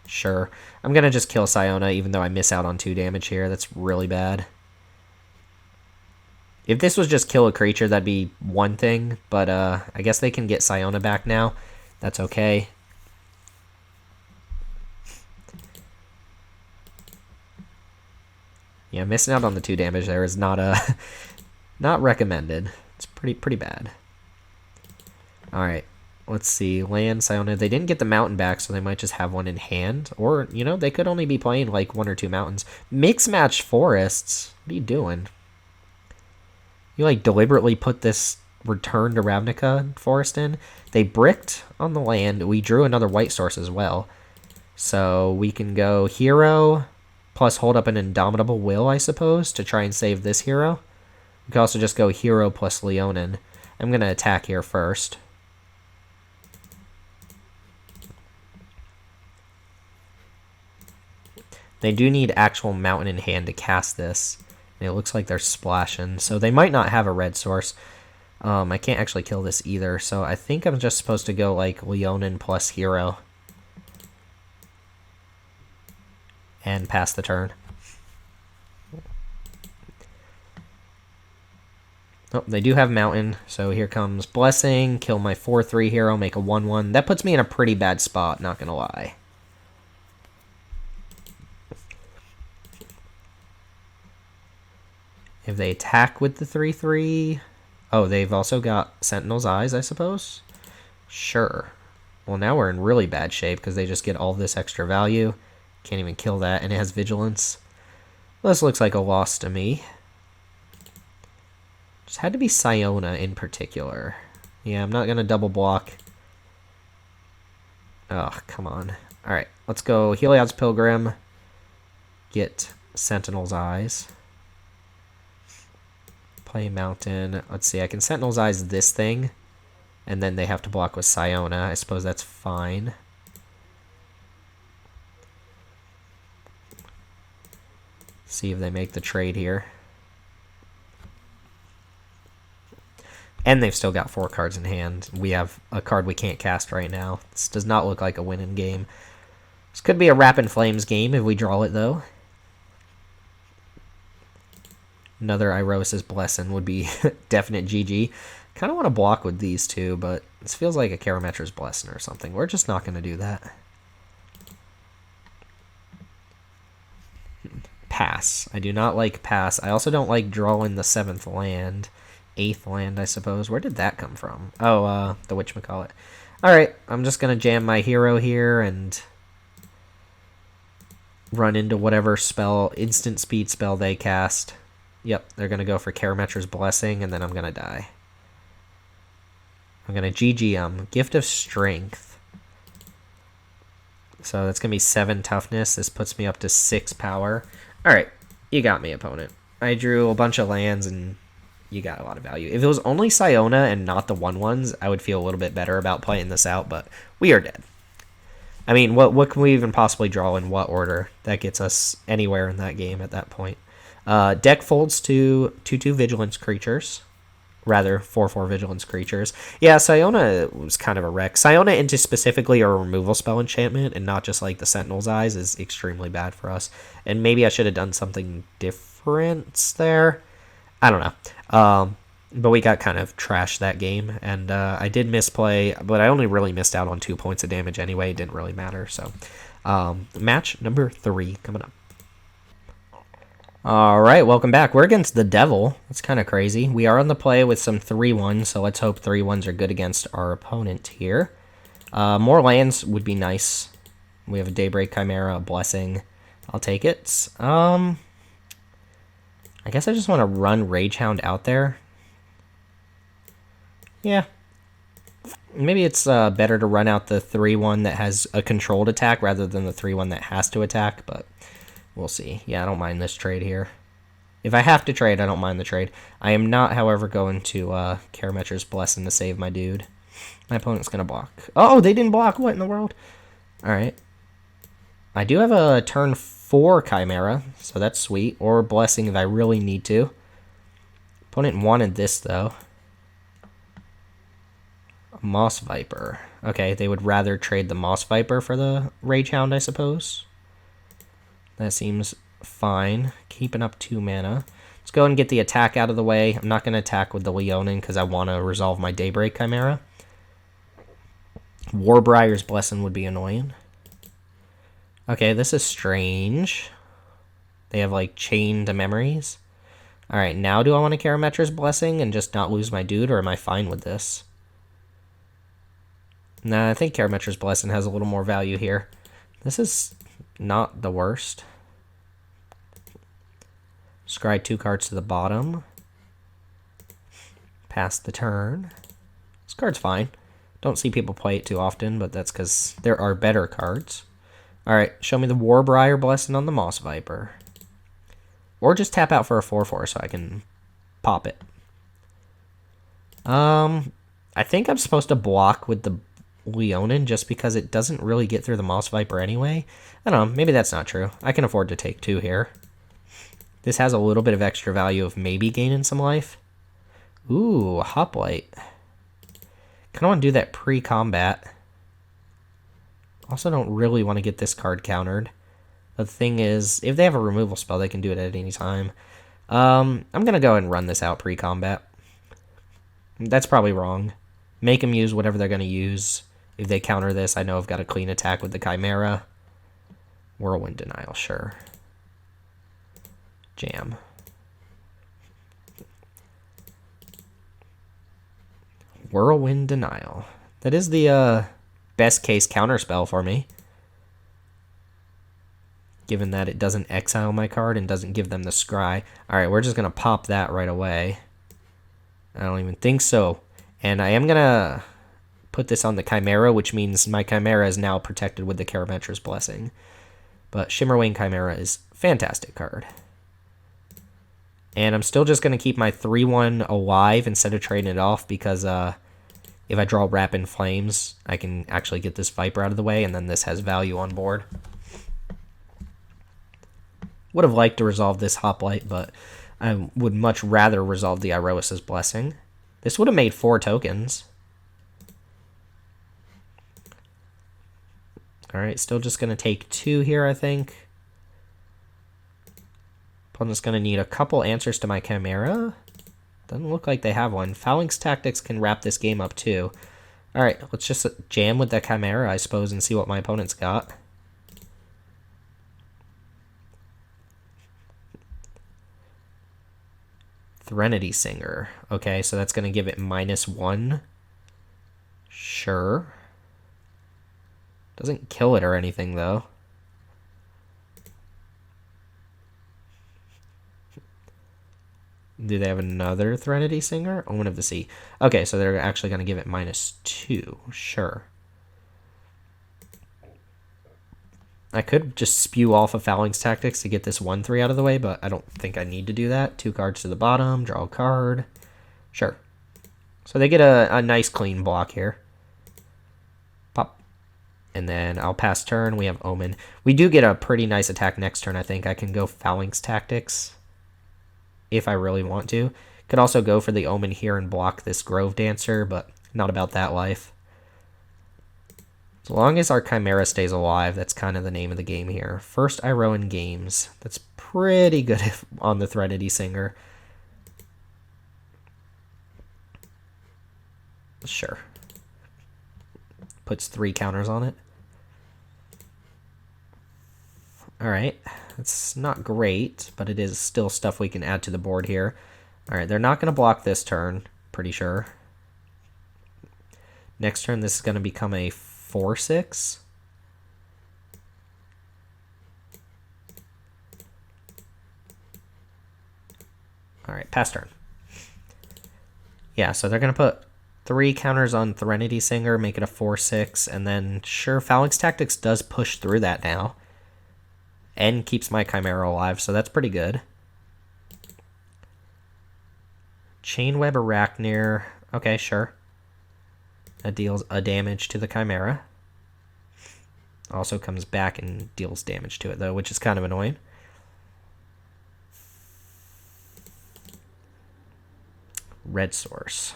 Sure. I'm going to just kill Siona, even though I miss out on 2 damage here. That's really bad. If this was just kill a creature, that'd be one thing, but I guess they can get Siona back now. That's okay. Yeah, missing out on the 2 damage there is not not recommended. It's pretty bad. Alright, let's see. Land, Siona. They didn't get the mountain back, so they might just have one in hand. Or, they could only be playing like 1 or 2 mountains. Mix match forests. What are you doing? You like deliberately put this Return to Ravnica forest in. They bricked on the land. We drew another white source as well. So we can go Hero plus hold up an Indomitable Will, I suppose, to try and save this hero. We can also just go Hero plus Leonin. I'm going to attack here first. They do need actual mountain in hand to cast this. And it looks like they're splashing, so they might not have a red source. I can't actually kill this either, so I think I'm just supposed to go like Leonin plus Hero. And pass the turn. Oh, they do have Mountain, so here comes Blessing, kill my 4/3 hero, make a 1/1. That puts me in a pretty bad spot, not gonna lie. If they attack with the 3/3... Oh, they've also got Sentinel's Eyes, I suppose? Sure. Well, now we're in really bad shape, because they just get all this extra value. Can't even kill that, and it has Vigilance. Well, this looks like a loss to me. This had to be Siona in particular. Yeah, I'm not going to double block. Oh, come on. Alright, let's go Heliod's Pilgrim. Get Sentinel's Eyes. Play Mountain. Let's see, I can Sentinel's Eyes this thing. And then they have to block with Siona. I suppose that's fine. See if they make the trade here. And they've still got 4 cards in hand. We have a card we can't cast right now. This does not look like a winning game. This could be a Wrap in Flames game if we draw it, though. Another Irosis Blessing would be definite GG. Kind of want to block with these two, but this feels like a Karametra's Blessing or something. We're just not going to do that. Pass. I do not like pass. I also don't like drawing the 7th land. 8th land, I suppose. Where did that come from? Oh, the whatchamacallit. Alright, I'm just going to jam my hero here and run into whatever spell, instant speed spell they cast. Yep, they're going to go for Karametra's Blessing, and then I'm going to die. I'm going to GG Gift of Strength. So that's going to be 7 toughness. This puts me up to 6 power. Alright, you got me, opponent. I drew a bunch of lands, and you got a lot of value. If it was only Siona and not the 1/1s, I would feel a little bit better about playing this out, but we are dead. I mean, what can we even possibly draw in what order? That gets us anywhere in that game at that point. Deck folds to 2/2 Vigilance creatures. Rather, 4/4 Vigilance creatures. Yeah, Siona was kind of a wreck. Siona into specifically a removal spell enchantment and not just like the Sentinel's Eyes is extremely bad for us. And maybe I should have done something different there. I don't know. But we got kind of trashed that game. And I did misplay, but I only really missed out on 2 points of damage anyway. It didn't really matter. So, match number 3 coming up. Alright, welcome back. We're against the Devil. That's kind of crazy. We are on the play with some 3/1s, so let's hope 3/1s are good against our opponent here. More lands would be nice. We have a Daybreak Chimera, a Blessing. I'll take it. I guess I just want to run Ragehound out there. Yeah. Maybe it's better to run out the 3/1 that has a controlled attack rather than the 3/1 that has to attack, but we'll see. Yeah, I don't mind this trade here. If I have to trade, I don't mind the trade. I am not, however, going to Karametra's Blessing to save my dude. My opponent's going to block. Oh, they didn't block. What in the world? Alright. I do have a turn 4 Chimera, so that's sweet. Or Blessing if I really need to. Opponent wanted this, though. A Moss Viper. Okay, they would rather trade the Moss Viper for the Ragehound, I suppose. That seems fine. Keeping up 2 mana. Let's go and get the attack out of the way. I'm not going to attack with the Leonin because I want to resolve my Daybreak Chimera. Warbriar's Blessing would be annoying. Okay, this is strange. They have, like, chained memories. Alright, now do I want to Karametra's Blessing and just not lose my dude, or am I fine with this? Nah, I think Karametra's Blessing has a little more value here. This is not the worst. Scry 2 cards to the bottom. Pass the turn. This card's fine. Don't see people play it too often, but that's because there are better cards. Alright, show me the Warbriar Blessing on the Moss Viper. Or just tap out for a 4/4 so I can pop it. I think I'm supposed to block with the Leonin just because it doesn't really get through the Moss Viper anyway. I don't know, maybe that's not true. I can afford to take 2 here. This has a little bit of extra value of maybe gaining some life. Ooh, Hoplite. Kind of want to do that pre-combat. Also don't really want to get this card countered. The thing is, if they have a removal spell, they can do it at any time. I'm going to go ahead and run this out pre-combat. That's probably wrong. Make them use whatever they're going to use. If they counter this, I know I've got a clean attack with the Chimera. Whirlwind Denial, sure. Jam. Whirlwind Denial. That is the best case counterspell for me. Given that it doesn't exile my card and doesn't give them the scry. Alright, we're just going to pop that right away. I don't even think so. And I am going to put this on the Chimera, which means my Chimera is now protected with the Karametra's Blessing. But Shimmerwing Chimera is a fantastic card. And I'm still just going to keep my 3-1 alive instead of trading it off because if I draw Rapid Flames, I can actually get this Viper out of the way, and then this has value on board. Would have liked to resolve this Hoplite, but I would much rather resolve the Iroas's Blessing. This would have made 4 tokens. Alright, still just going to take 2 here, I think. Opponent's going to need a couple answers to my Chimera. Doesn't look like they have one. Phalanx Tactics can wrap this game up too. Alright, let's just jam with the Chimera, I suppose, and see what my opponent's got. Threnody Singer. Okay, so that's going to give it -1. Sure. Doesn't kill it or anything, though. Do they have another Threnody Singer? Omen of the Sea. Okay, so they're actually going to give it -2. Sure. I could just spew off of Phalanx Tactics to get this 1-3 out of the way, but I don't think I need to do that. 2 cards to the bottom, draw a card. Sure. So they get a nice clean block here. Pop. And then I'll pass turn. We have Omen. We do get a pretty nice attack next turn, I think. I can go Phalanx Tactics if I really want to. Could also go for the Omen here and block this Grove Dancer, but not about that life. As long as our Chimera stays alive, that's kind of the name of the game here. First Iroan Games. That's pretty good on the Threnody Singer. Sure. Puts 3 counters on it. Alright, it's not great, but it is still stuff we can add to the board here. Alright, they're not going to block this turn, pretty sure. Next turn, this is going to become a 4-6. Alright, pass turn. Yeah, so they're going to put 3 counters on Threnody Singer, make it a 4-6, and then, sure, Phalanx Tactics does push through that now. And keeps my Chimera alive, so that's pretty good. Chainweb Arachnir. Okay, sure. That deals a damage to the Chimera. Also comes back and deals damage to it, though, which is kind of annoying. Red Source.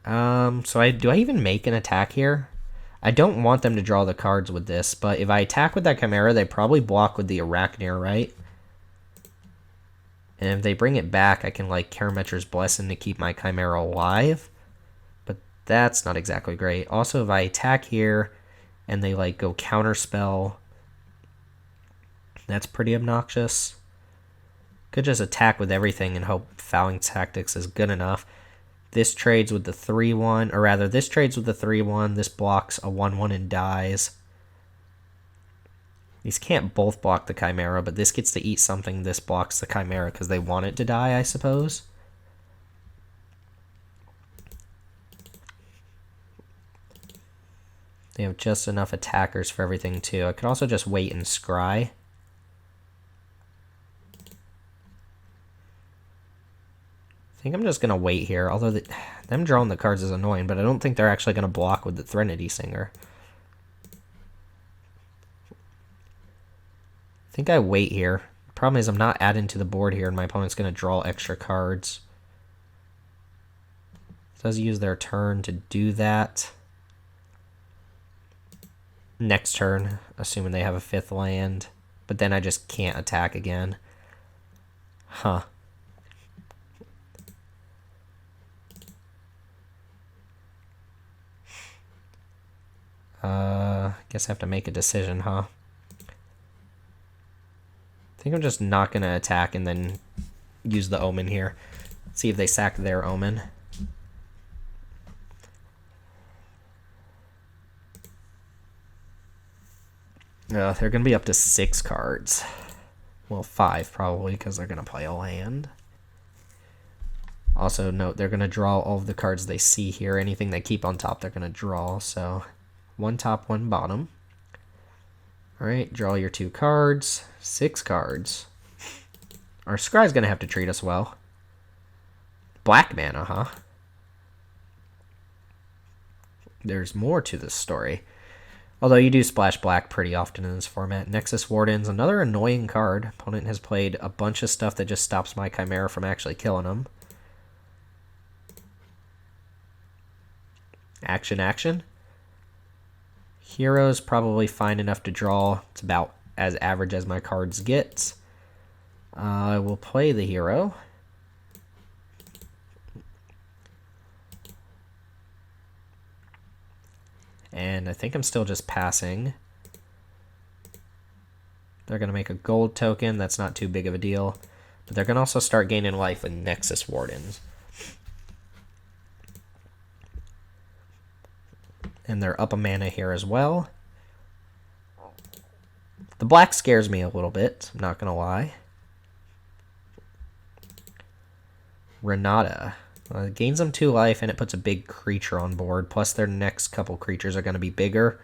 So do I even make an attack here? I don't want them to draw the cards with this, but if I attack with that Chimera, they probably block with the Arachnir, right? And if they bring it back, I can, like, Karametra's Blessing to keep my Chimera alive. But that's not exactly great. Also, if I attack here and they, like, go Counterspell, that's pretty obnoxious. Could just attack with everything and hope Phalanx Tactics is good enough. This trades with the 3-1, or rather, this trades with the 3-1. This blocks a 1-1 and dies. These can't both block the Chimera, but this gets to eat something. This blocks the Chimera because they want it to die, I suppose. They have just enough attackers for everything, too. I could also just wait and scry. I think I'm just going to wait here, although them drawing the cards is annoying, but I don't think they're actually going to block with the Threnody Singer. I think I wait here. The problem is I'm not adding to the board here, and my opponent's going to draw extra cards. It does use their turn to do that. Next turn, assuming they have a 5th land, but then I just can't attack again. Huh. Guess I have to make a decision, huh? I think I'm just not going to attack and then use the Omen here. See if they sack their Omen. They're going to be up to 6 cards. Well, 5 probably, because they're going to play a land. Also note they're going to draw all of the cards they see here. Anything they keep on top they're going to draw. So 1 top, 1 bottom. Alright, draw your 2 cards. 6 cards. Our scry's going to have to treat us well. Black mana, huh? There's more to this story. Although you do splash black pretty often in this format. Nexus Wardens, another annoying card. Opponent has played a bunch of stuff that just stops my Chimera from actually killing them. Action, action. Hero's probably fine enough to draw. It's about as average as my cards get. I will play the hero. And I think I'm still just passing. They're going to make a gold token. That's not too big of a deal. But they're going to also start gaining life with Nexus Wardens. And they're up a mana here as well. The black scares me a little bit, I'm not going to lie. Renata. It gains them 2 life, and it puts a big creature on board. Plus, their next couple creatures are going to be bigger.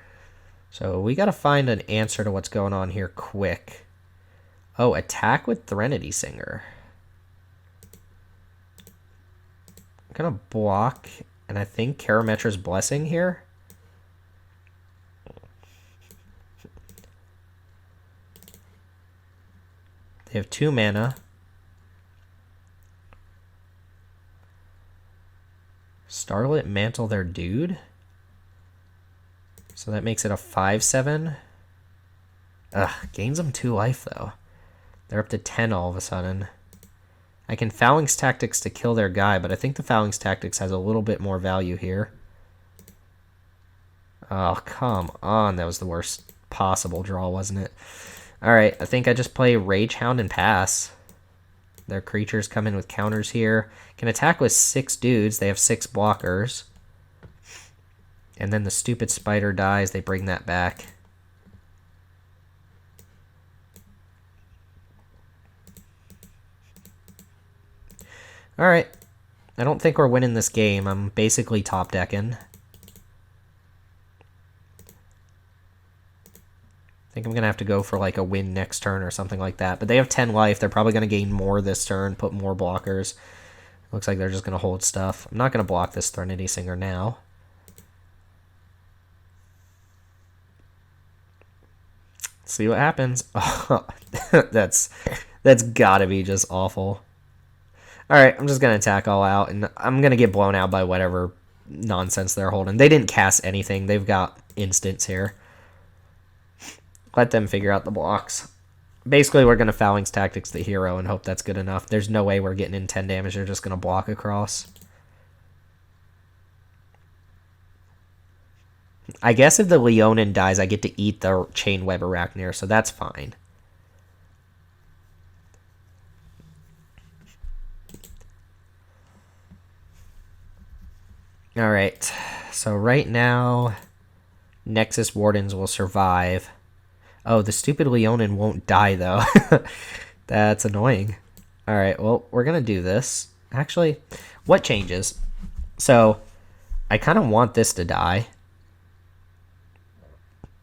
So we got to find an answer to what's going on here quick. Oh, attack with Threnody Singer. I'm going to block, and I think Karametra's Blessing here. They have 2 mana. Starlit Mantle their dude. So that makes it a 5/7. Ugh, gains them 2 life though. They're up to 10 all of a sudden. I can Phalanx Tactics to kill their guy, but I think the Phalanx Tactics has a little bit more value here. Oh, come on. That was the worst possible draw, wasn't it? Alright, I think I just play Rage Hound and pass. Their creatures come in with counters here. Can attack with 6 dudes. They have 6 blockers. And then the stupid spider dies. They bring that back. Alright. I don't think we're winning this game. I'm basically top decking. I think I'm going to have to go for like a win next turn or something like that. But they have 10 life. They're probably going to gain more this turn, put more blockers. Looks like they're just going to hold stuff. I'm not going to block this Threnody Singer now. Let's see what happens. Oh, that's got to be just awful. Alright, I'm just going to attack all out. And I'm going to get blown out by whatever nonsense they're holding. They didn't cast anything. They've got instants here. Let them figure out the blocks. Basically, we're going to Phalanx Tactics the hero and hope that's good enough. There's no way we're getting in 10 damage. They're just going to block across. I guess if the Leonin dies, I get to eat the Chain Web Arachnir, so that's fine. Alright, so right now, Nexus Wardens will survive. Oh, the stupid Leonin won't die, though. That's annoying. Alright, well, we're going to do this. Actually, what changes? So, I kind of want this to die.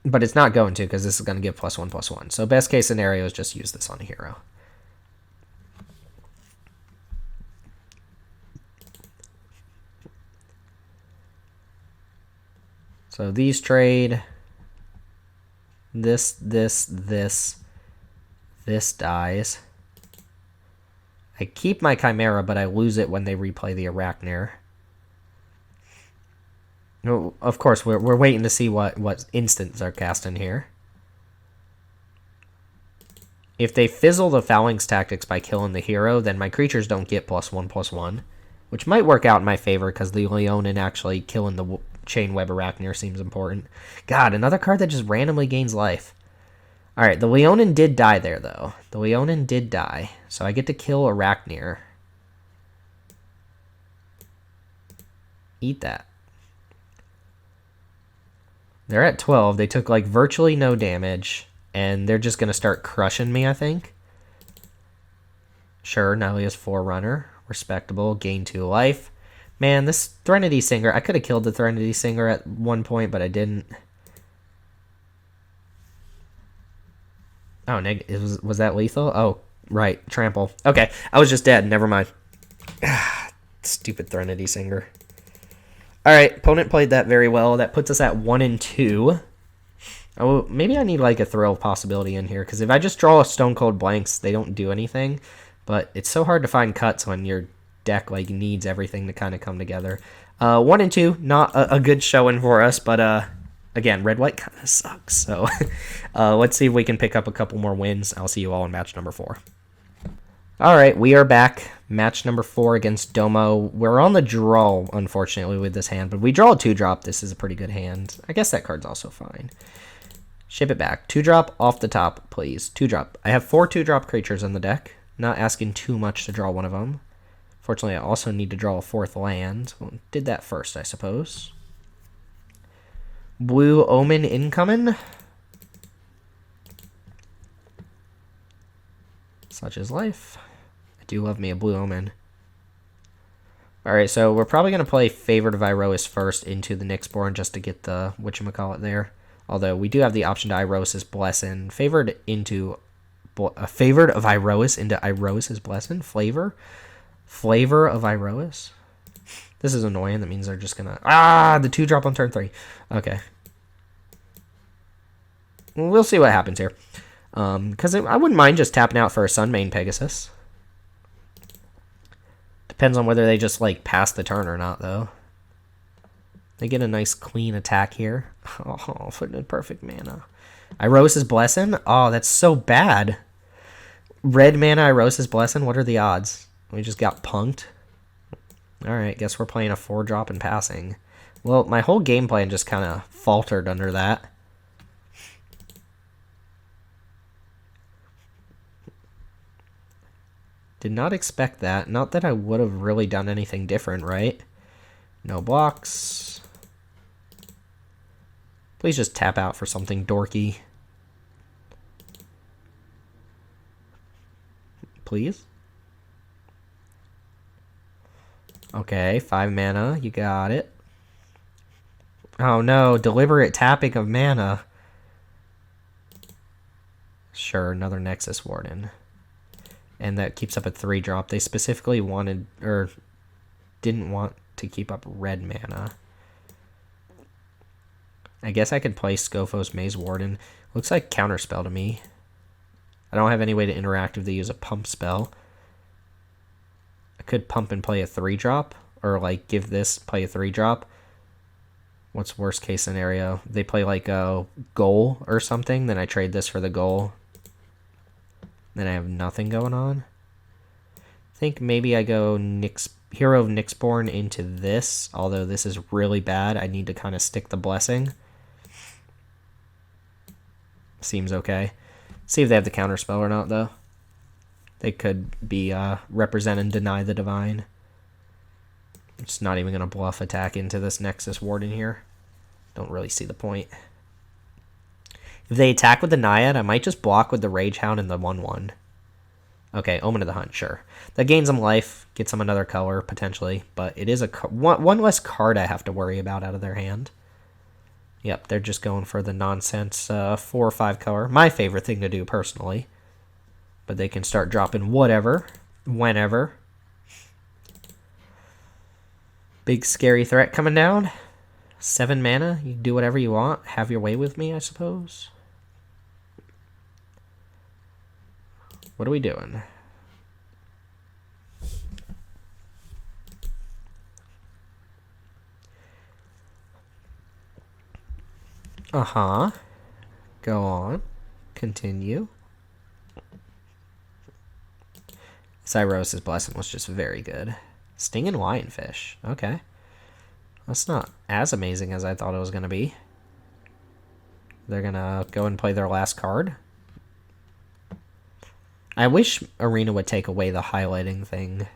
But it's not going to, because this is going to give +1/+1. So, best case scenario is just use this on a hero. So, these trade... This dies. I keep my Chimera, but I lose it when they replay the Arachnir. No, of course, we're waiting to see what instants are casting here. If they fizzle the Phalanx Tactics by killing the hero, then my creatures don't get +1/+1, which might work out in my favor because the Leonin actually killing the Chain Web Arachnir seems important. God, another card that just randomly gains life. Alright, the Leonin did die there, though. The Leonin did die. So I get to kill Arachnir. Eat that. They're at 12. They took, like, virtually no damage. And they're just going to start crushing me, I think. Sure, Nalia's Forerunner. Respectable. Gain 2 life. Man, this Threnody Singer, I could have killed the Threnody Singer at one point, but I didn't. Oh, was that lethal? Oh, right. Trample. Okay, I was just dead. Never mind. Stupid Threnody Singer. Alright, opponent played that very well. That puts us at 1 and 2. Oh, maybe I need like a thrill possibility in here, because if I just draw a Stone Cold Blanks, they don't do anything. But it's so hard to find cuts when your deck like needs everything to kind of come together. 1 and 2, not a good showing for us, but again, red-white kind of sucks. So let's see if we can pick up a couple more wins. I'll see you all in match number 4. All right, we are back. Match number 4 against Domo. We're on the draw, unfortunately, with this hand, but we draw a 2-drop. This is a pretty good hand. I guess that card's also fine. Ship it back. 2-drop off the top, please. 2-drop. I have 4 2-drop creatures in the deck. Not asking too much to draw one of them. Fortunately, I also need to draw a 4th land. Well, did that first, I suppose. Blue Omen incoming. Such is life. I do love me a Blue Omen. Alright, so we're probably going to play Favored of Iroas first into the Nyxborn just to get the whatchamacallit there. Although we do have the option to Iroas' Blessing. Favored of Iroas into Iroas' Blessing? Flavor of Iroas? This is annoying. That means they're just going to... the 2-drop on turn 3. Okay. We'll see what happens here. Because I wouldn't mind just tapping out for a Sunmane Pegasus. Depends on whether they just, like, pass the turn or not, though. They get a nice clean attack here. Oh, for the perfect mana. Iroas' Blessing? Oh, that's so bad. Red mana Iroas' Blessing? What are the odds? We just got punked. Alright, guess we're playing a 4-drop and passing. Well, my whole game plan just kind of faltered under that. Did not expect that. Not that I would have really done anything different, right? No blocks. Please just tap out for something dorky. Please? Okay, 5 mana. You got it. Oh no, deliberate tapping of mana. Sure, another Nexus Warden. And that keeps up a 3-drop. They specifically wanted, or didn't want to keep up red mana. I guess I could play Scophos Maze Warden. Looks like Counterspell to me. I don't have any way to interactively use a pump spell. I could pump and play a 3-drop, or like give this, play a 3-drop. What's worst case scenario? They play like a goal or something, then I trade this for the goal. Then I have nothing going on. I think maybe I go Hero of Nyxborn into this, although this is really bad. I need to kind of stick the Blessing. Seems okay. See if they have the Counterspell or not, though. They could be represent and deny the Divine. I'm just not even going to bluff attack into this Nexus Warden here. Don't really see the point. If they attack with the Naiad, I might just block with the Rage Hound and the 1/1. Okay, Omen of the Hunt, sure. That gains them life, gets them another color, potentially. But it is one less card I have to worry about out of their hand. Yep, they're just going for the nonsense 4 or 5 color. My favorite thing to do, personally. But they can start dropping whatever, whenever. Big scary threat coming down. 7 mana, you can do whatever you want. Have your way with me, I suppose. What are we doing? Uh-huh. Go on. Continue. Cyros's Blessing was just very good. Stinging Lionfish. Okay. That's not as amazing as I thought it was going to be. They're going to go and play their last card. I wish Arena would take away the highlighting thing.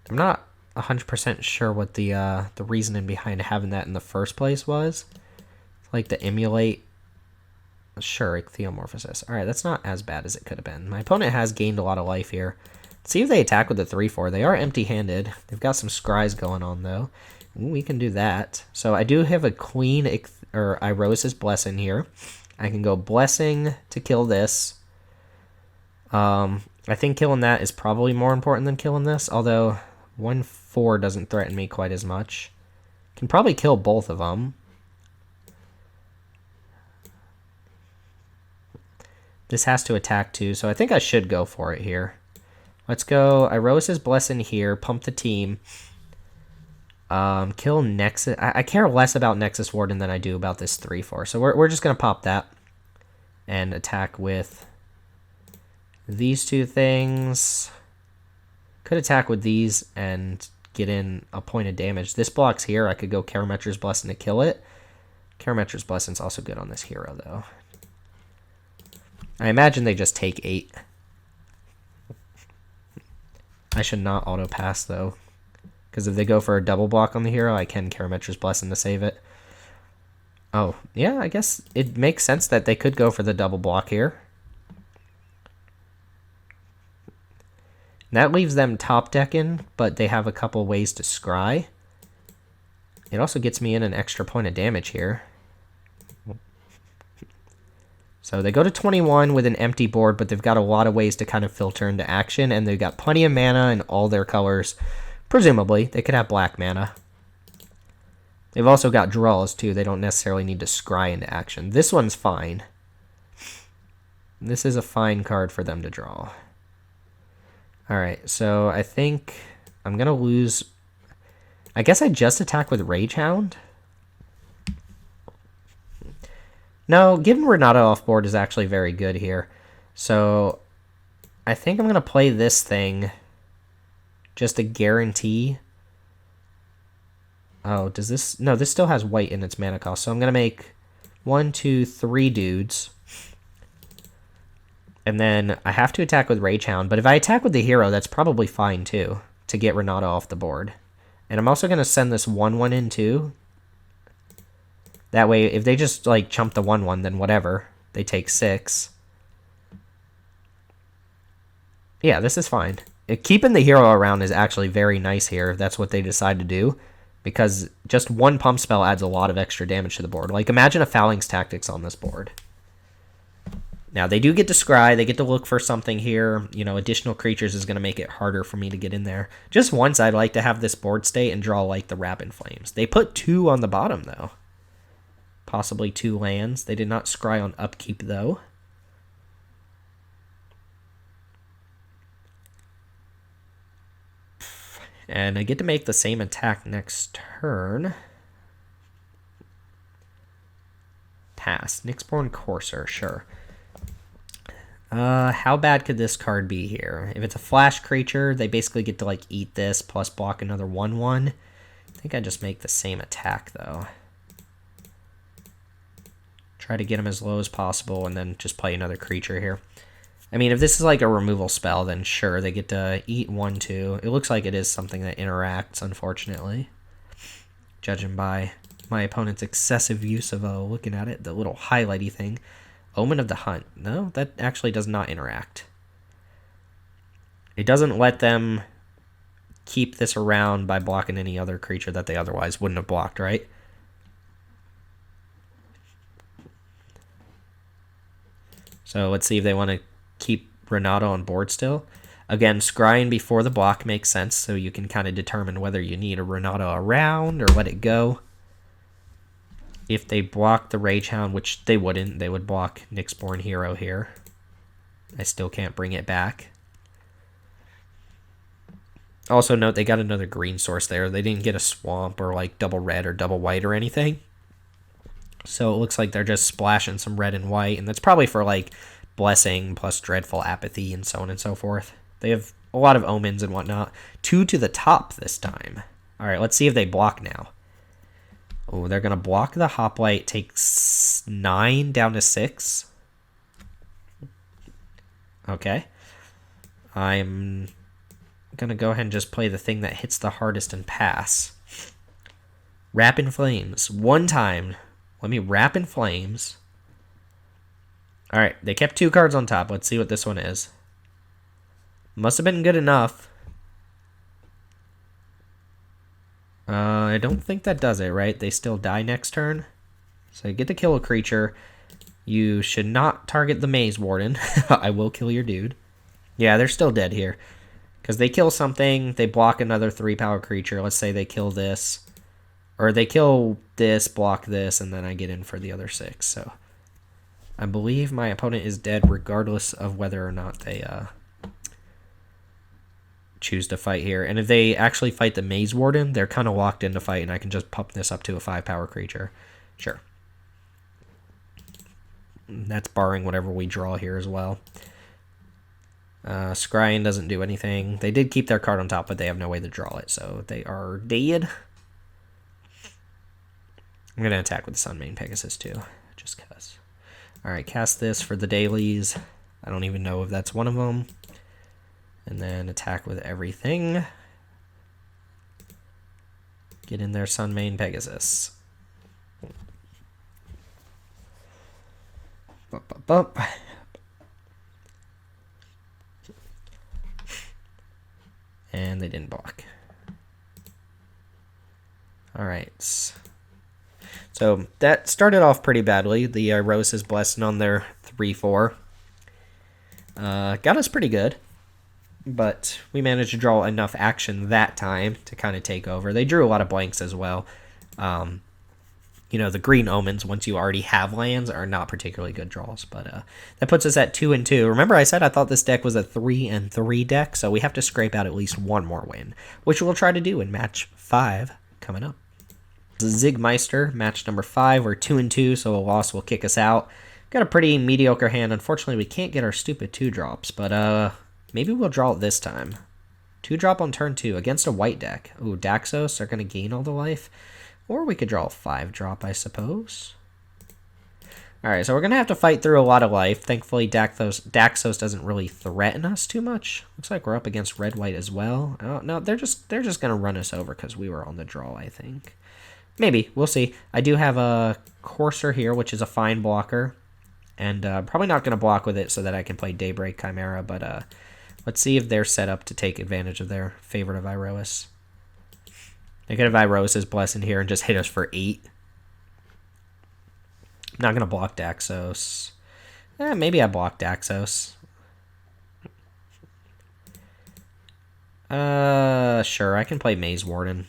I'm not 100% sure what the reasoning behind having that in the first place was. Like to emulate Sure, Ichthyomorphosis. Alright, that's not as bad as it could have been. My opponent has gained a lot of life here. Let's see if they attack with the 3-4. They are empty-handed. They've got some scries going on, though. Ooh, we can do that. So I do have a Queen or Irosis Blessing here. I can go Blessing to kill this. I think killing that is probably more important than killing this, although 1-4 doesn't threaten me quite as much. Can probably kill both of them. This has to attack too, so I think I should go for it here. Let's go Irosis Blessing here, pump the team. Kill Nexus. I care less about Nexus Warden than I do about this 3-4, so we're just going to pop that and attack with these two things. Could attack with these and get in a point of damage. This blocks here. I could go Karametra's Blessing to kill it. Karametra's Blessing's also good on this hero, though. I imagine they just take 8. I should not auto-pass, though. Because if they go for a double block on the hero, I can Karametra's Blessing to save it. Oh, yeah, I guess it makes sense that they could go for the double block here. That leaves them top decking, but they have a couple ways to scry. It also gets me in an extra point of damage here. So they go to 21 with an empty board, but they've got a lot of ways to kind of filter into action, and they've got plenty of mana in all their colors. Presumably, they could have black mana. They've also got draws, too. They don't necessarily need to scry into action. This one's fine. This is a fine card for them to draw. Alright, so I think I'm going to lose... I guess I just attack with Rage Hound. No, getting Renato off board is actually very good here. So I think I'm going to play this thing just to guarantee. Oh, does this... No, this still has white in its mana cost. So I'm going to make 1, 2, 3 dudes. And then I have to attack with Rage Hound. But if I attack with the hero, that's probably fine too, to get Renato off the board. And I'm also going to send this 1-1 in too. That way, if they just like chump the 1-1, then whatever. They take 6. Yeah, this is fine. Keeping the hero around is actually very nice here, if that's what they decide to do. Because just one pump spell adds a lot of extra damage to the board. Like, imagine a Phalanx Tactics on this board. Now, they do get to scry. They get to look for something here. You know, additional creatures is going to make it harder for me to get in there. Just once, I'd like to have this board state and draw, like, the Rapid Flames. They put 2 on the bottom, though. Possibly 2 lands. They did not scry on upkeep, though. And I get to make the same attack next turn. Pass. Nyxborn Courser, sure. How bad could this card be here? If it's a flash creature, they basically get to, like, eat this plus block another 1-1. I think I just make the same attack, though. Try to get him as low as possible and then just play another creature here. I mean, if this is like a removal spell, then sure, they get to eat 1-2. It looks like it is something that interacts, unfortunately. Judging by my opponent's excessive use of, looking at it, the little highlighty thing. Omen of the Hunt. No, that actually does not interact. It doesn't let them keep this around by blocking any other creature that they otherwise wouldn't have blocked, right? So let's see if they want to keep Renato on board still. Again, scrying before the block makes sense, so you can kind of determine whether you need a Renato around or let it go. If they block the Rage Hound, which they wouldn't, they would block Nyxborn Hero here. I still can't bring it back. Also note they got another green source there. They didn't get a swamp or like double red or double white or anything. So it looks like they're just splashing some red and white, and that's probably for like Blessing plus Dreadful Apathy and so on and so forth. They have a lot of omens and whatnot. 2 to the top this time. Alright, let's see if they block now. Oh, they're going to block the Hoplite, takes 9 down to 6. Okay. I'm going to go ahead and just play the thing that hits the hardest and pass. Wrap in Flames. One time. Let me Wrap in Flames. Alright, they kept 2 cards on top. Let's see what this one is. Must have been good enough. I don't think that does it, right? They still die next turn. So you get to kill a creature. You should not target the Maze Warden. I will kill your dude. Yeah, they're still dead here. Because they kill something, they block another 3-power creature. Let's say they kill this. Or they kill this, block this, and then I get in for the other 6. So I believe my opponent is dead regardless of whether or not they choose to fight here. And if they actually fight the Maze Warden, they're kind of locked into fight, and I can just pump this up to a 5-power creature. Sure. That's barring whatever we draw here as well. Scrying doesn't do anything. They did keep their card on top, but they have no way to draw it, so they are dead. I'm going to attack with the Sunmane Pegasus too, just because. Alright, cast this for the dailies. I don't even know if that's one of them. And then attack with everything. Get in there, Sunmane Pegasus. Bump, bump, bump. And they didn't block. Alright. So that started off pretty badly. The Rose's Blessing on their 3-4. Got us pretty good. But we managed to draw enough action that time to kind of take over. They drew a lot of blanks as well. You know, the Green Omens, once you already have lands, are not particularly good draws. But that puts us at 2-2. Remember I said I thought this deck was a 3-3 deck, so we have to scrape out at least one more win, which we'll try to do in match 5 coming up. Zigmeister, match number 5. We're 2-2, so a loss will kick us out. Got a pretty mediocre hand. Unfortunately, we can't get our stupid 2-drops, but maybe we'll draw it this time. 2-drop on turn 2 against a white deck. Ooh, Daxos are going to gain all the life. Or we could draw a 5-drop, I suppose. Alright, so we're going to have to fight through a lot of life. Thankfully, Daxos doesn't really threaten us too much. Looks like we're up against red-white as well. Oh, no, they're just going to run us over because we were on the draw, I think. Maybe. We'll see. I do have a Courser here, which is a fine blocker. And probably not going to block with it so that I can play Daybreak Chimera, but let's see if they're set up to take advantage of their favorite of Iroas. They could have Iroas's Blessing here and just hit us for 8. I'm not going to block Daxos. Maybe I block Daxos. Sure, I can play Maze Warden.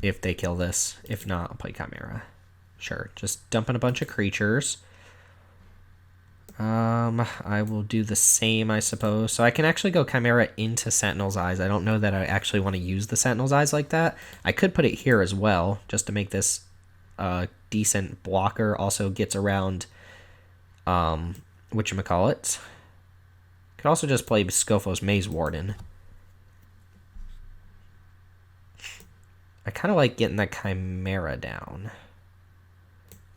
If they kill this. If not, I'll play Chimera. Sure, just dumping a bunch of creatures. I will do the same, I suppose. So I can actually go Chimera into Sentinel's Eyes. I don't know that I actually want to use the Sentinel's Eyes like that. I could put it here as well, just to make this a decent blocker. Also gets around, whatchamacallit. Could also just play Scofo's Maze Warden. I kind of like getting that Chimera down.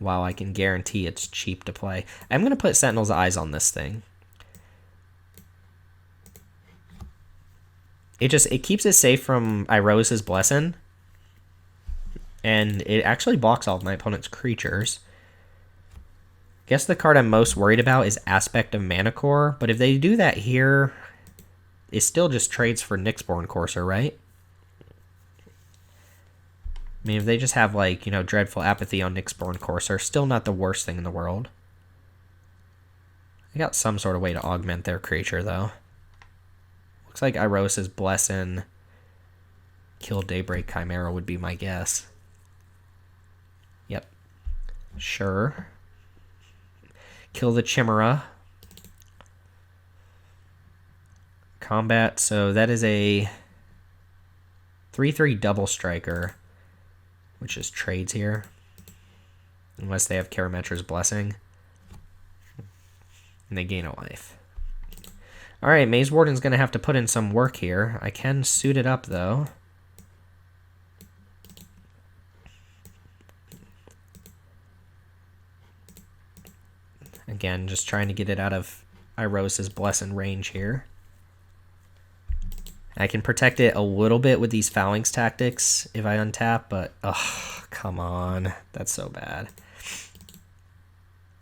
Wow, I can guarantee it's cheap to play. I'm going to put Sentinel's Eyes on this thing. It keeps it safe from Iroas's Blessing. And it actually blocks all of my opponent's creatures. Guess the card I'm most worried about is Aspect of Manicore. But if they do that here, it still just trades for Nyxborn Courser, right? I mean, if they just have, like, you know, Dreadful Apathy on Nyxborn Courser, still not the worst thing in the world. They got some sort of way to augment their creature, though. Looks like Iroas's Blessing, kill Daybreak Chimera would be my guess. Yep. Sure. Kill the Chimera. Combat, so that is a 3/3 double striker. Which is trades here. Unless they have Karametra's Blessing. And they gain a life. Alright, Maze Warden's going to have to put in some work here. I can suit it up, though. Again, just trying to get it out of Iroas's Blessing range here. I can protect it a little bit with these Phalanx Tactics if I untap, but, oh, come on. That's so bad.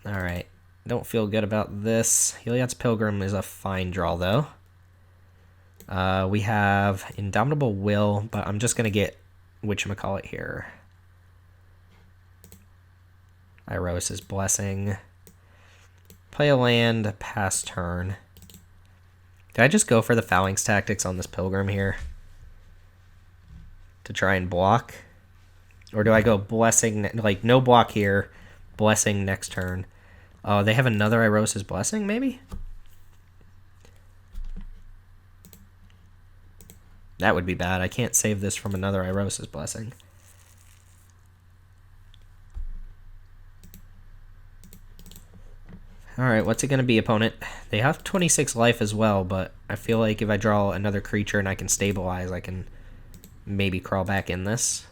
Alright. Don't feel good about this. Heliod's Pilgrim is a fine draw, though. We have Indomitable Will, but I'm just going to get whatchamacallit here. Iros' Blessing. Play a land, pass turn. Did I just go for the Phalanx Tactics on this Pilgrim here? To try and block? Or do I go Blessing, like no block here, Blessing next turn? Oh, they have another Iros' Blessing, maybe? That would be bad. I can't save this from another Iros' Blessing. Alright, what's it going to be, opponent? They have 26 life as well, but I feel like if I draw another creature and I can stabilize, I can maybe crawl back in this.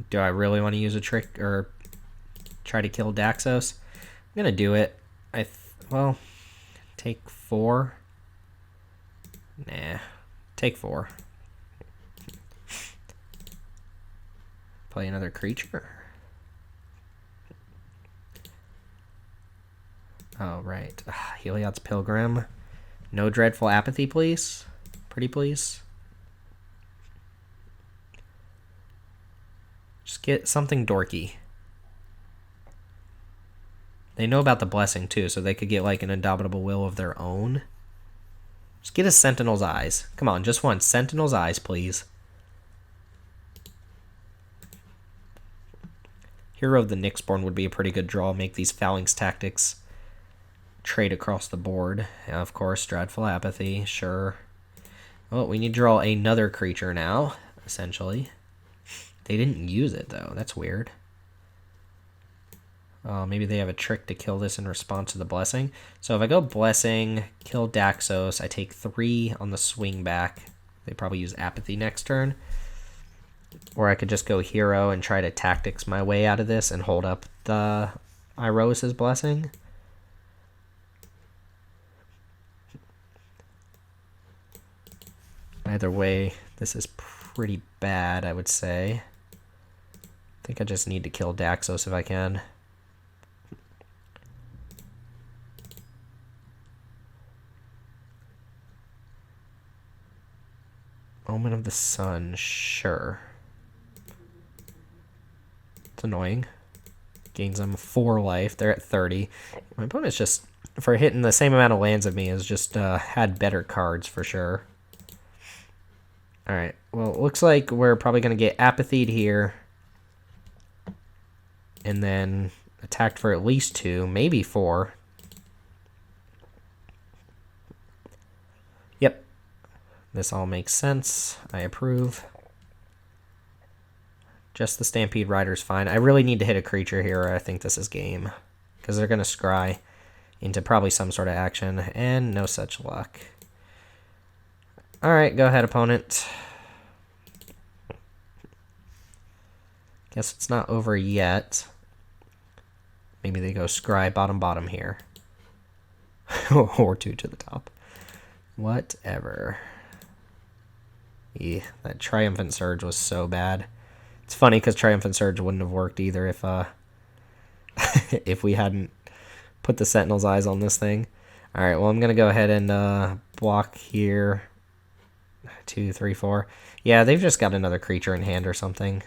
Do I really want to use a trick or try to kill Daxos? I'm going to do it. Well, take 4. Nah, take 4. Play another creature. Oh, right. Heliod's Pilgrim. No Dreadful Apathy, please. Pretty please. Just get something dorky. They know about the Blessing, too, so they could get, like, an Indomitable Will of their own. Just get a Sentinel's Eyes. Come on, just one. Sentinel's Eyes, please. Hero of the Nyxborn would be a pretty good draw. Make these Phalanx Tactics trade across the board. Yeah, of course, Dreadful Apathy, sure. Well, we need to draw another creature now, essentially. They didn't use it, though. That's weird. Maybe they have a trick to kill this in response to the Blessing. So if I go Blessing, kill Daxos, I take 3 on the swing back. They probably use Apathy next turn. Or I could just go Hero and try to Tactics my way out of this and hold up the Iros' Blessing. Either way, this is pretty bad, I would say. I think I just need to kill Daxos if I can. Omen of the Sun, sure. It's annoying. Gains them 4 life. They're at 30. My opponent's just, for hitting the same amount of lands of me, has just had better cards for sure. Alright, well, it looks like we're probably going to get Apathied here. And then attacked for at least 2, maybe 4. Yep. This all makes sense. I approve. Just the Stampede Rider's fine. I really need to hit a creature here, or I think this is game. Because they're going to scry into probably some sort of action, and no such luck. Alright, go ahead, opponent. Guess it's not over yet. Maybe they go scry bottom here. Or 2 to the top. Whatever. Yeah, that Triumphant Surge was so bad. It's funny because Triumphant Surge wouldn't have worked either if if we hadn't put the Sentinel's Eyes on this thing. Alright, well, I'm going to go ahead and block here. 2, 3, 4. Yeah, they've just got another creature in hand or something.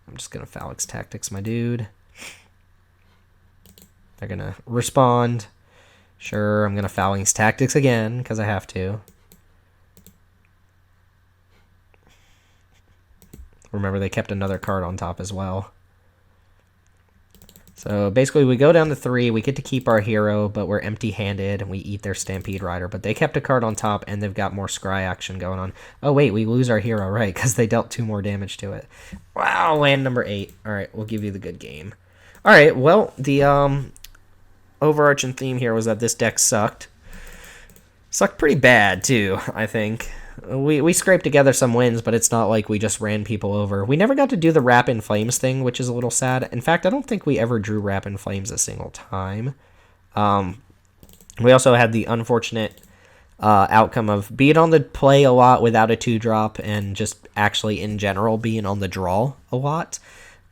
I'm just going to Phalanx Tactics my dude. They're going to respond. Sure, I'm going to Phalanx Tactics again because I have to. Remember, they kept another card on top as well. So basically, we go down to 3. We get to keep our hero, but we're empty-handed, and we eat their Stampede Rider. But they kept a card on top, and they've got more scry action going on. Oh, wait, we lose our hero, right, because they dealt 2 more damage to it. Wow, land number 8. All right, we'll give you the good game. All right, well, the overarching theme here was that this deck sucked. Sucked pretty bad, too, I think. We scraped together some wins, but it's not like we just ran people over. We never got to do the Wrap in Flames thing, which is a little sad. In fact, I don't think we ever drew Wrap in Flames a single time. We also had the unfortunate outcome of being on the play a lot without a 2-drop and just actually in general being on the draw a lot.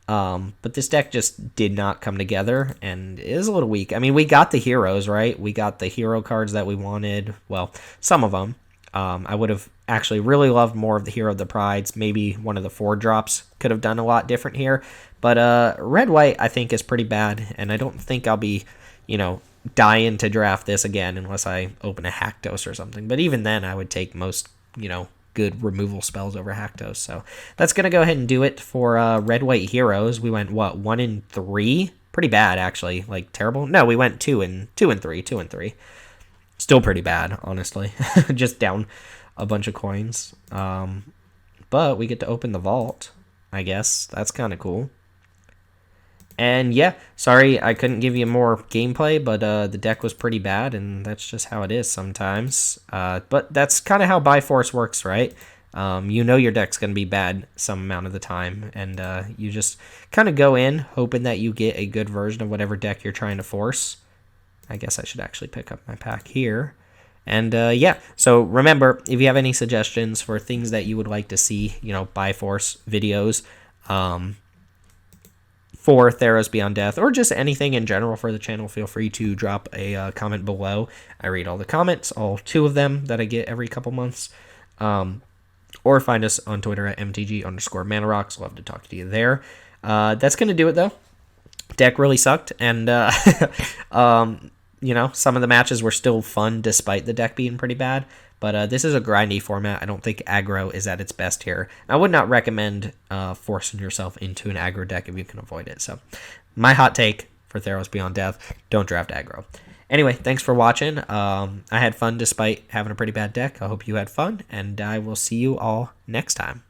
But this deck just did not come together and is a little weak. I mean, we got the heroes, right? We got the hero cards that we wanted. Well, some of them. I would have actually really loved more of the Hero of the Prides. Maybe one of the 4-drops could have done a lot different here. But red-white, I think, is pretty bad. And I don't think I'll be, dying to draft this again unless I open a Haktos or something. But even then, I would take most, good removal spells over Haktos. So that's going to go ahead and do it for red-white heroes. We went, 1 and 3? Pretty bad, actually. Like, terrible? No, we went 2 and 3. Still pretty bad, honestly. Just down a bunch of coins. But we get to open the vault, I guess. That's kind of cool. And yeah, sorry I couldn't give you more gameplay, but the deck was pretty bad, and that's just how it is sometimes. But that's kind of how Bifrost works, right? Your deck's going to be bad some amount of the time, and you just kind of go in hoping that you get a good version of whatever deck you're trying to force. I guess I should actually pick up my pack here. And yeah, so remember, if you have any suggestions for things that you would like to see, Bifrost videos for Theros Beyond Death, or just anything in general for the channel, feel free to drop a comment below. I read all the comments, all 2 of them that I get every couple months. Or find us on Twitter at MTG_ManaRocks. Love to talk to you there. That's going to do it, though. Deck really sucked, and some of the matches were still fun despite the deck being pretty bad. But this is a grindy format. I don't think aggro is at its best here. I would not recommend forcing yourself into an aggro deck if you can avoid it. So my hot take for Theros Beyond Death, don't draft aggro. Anyway, thanks for watching. I had fun despite having a pretty bad deck. I hope you had fun, and I will see you all next time.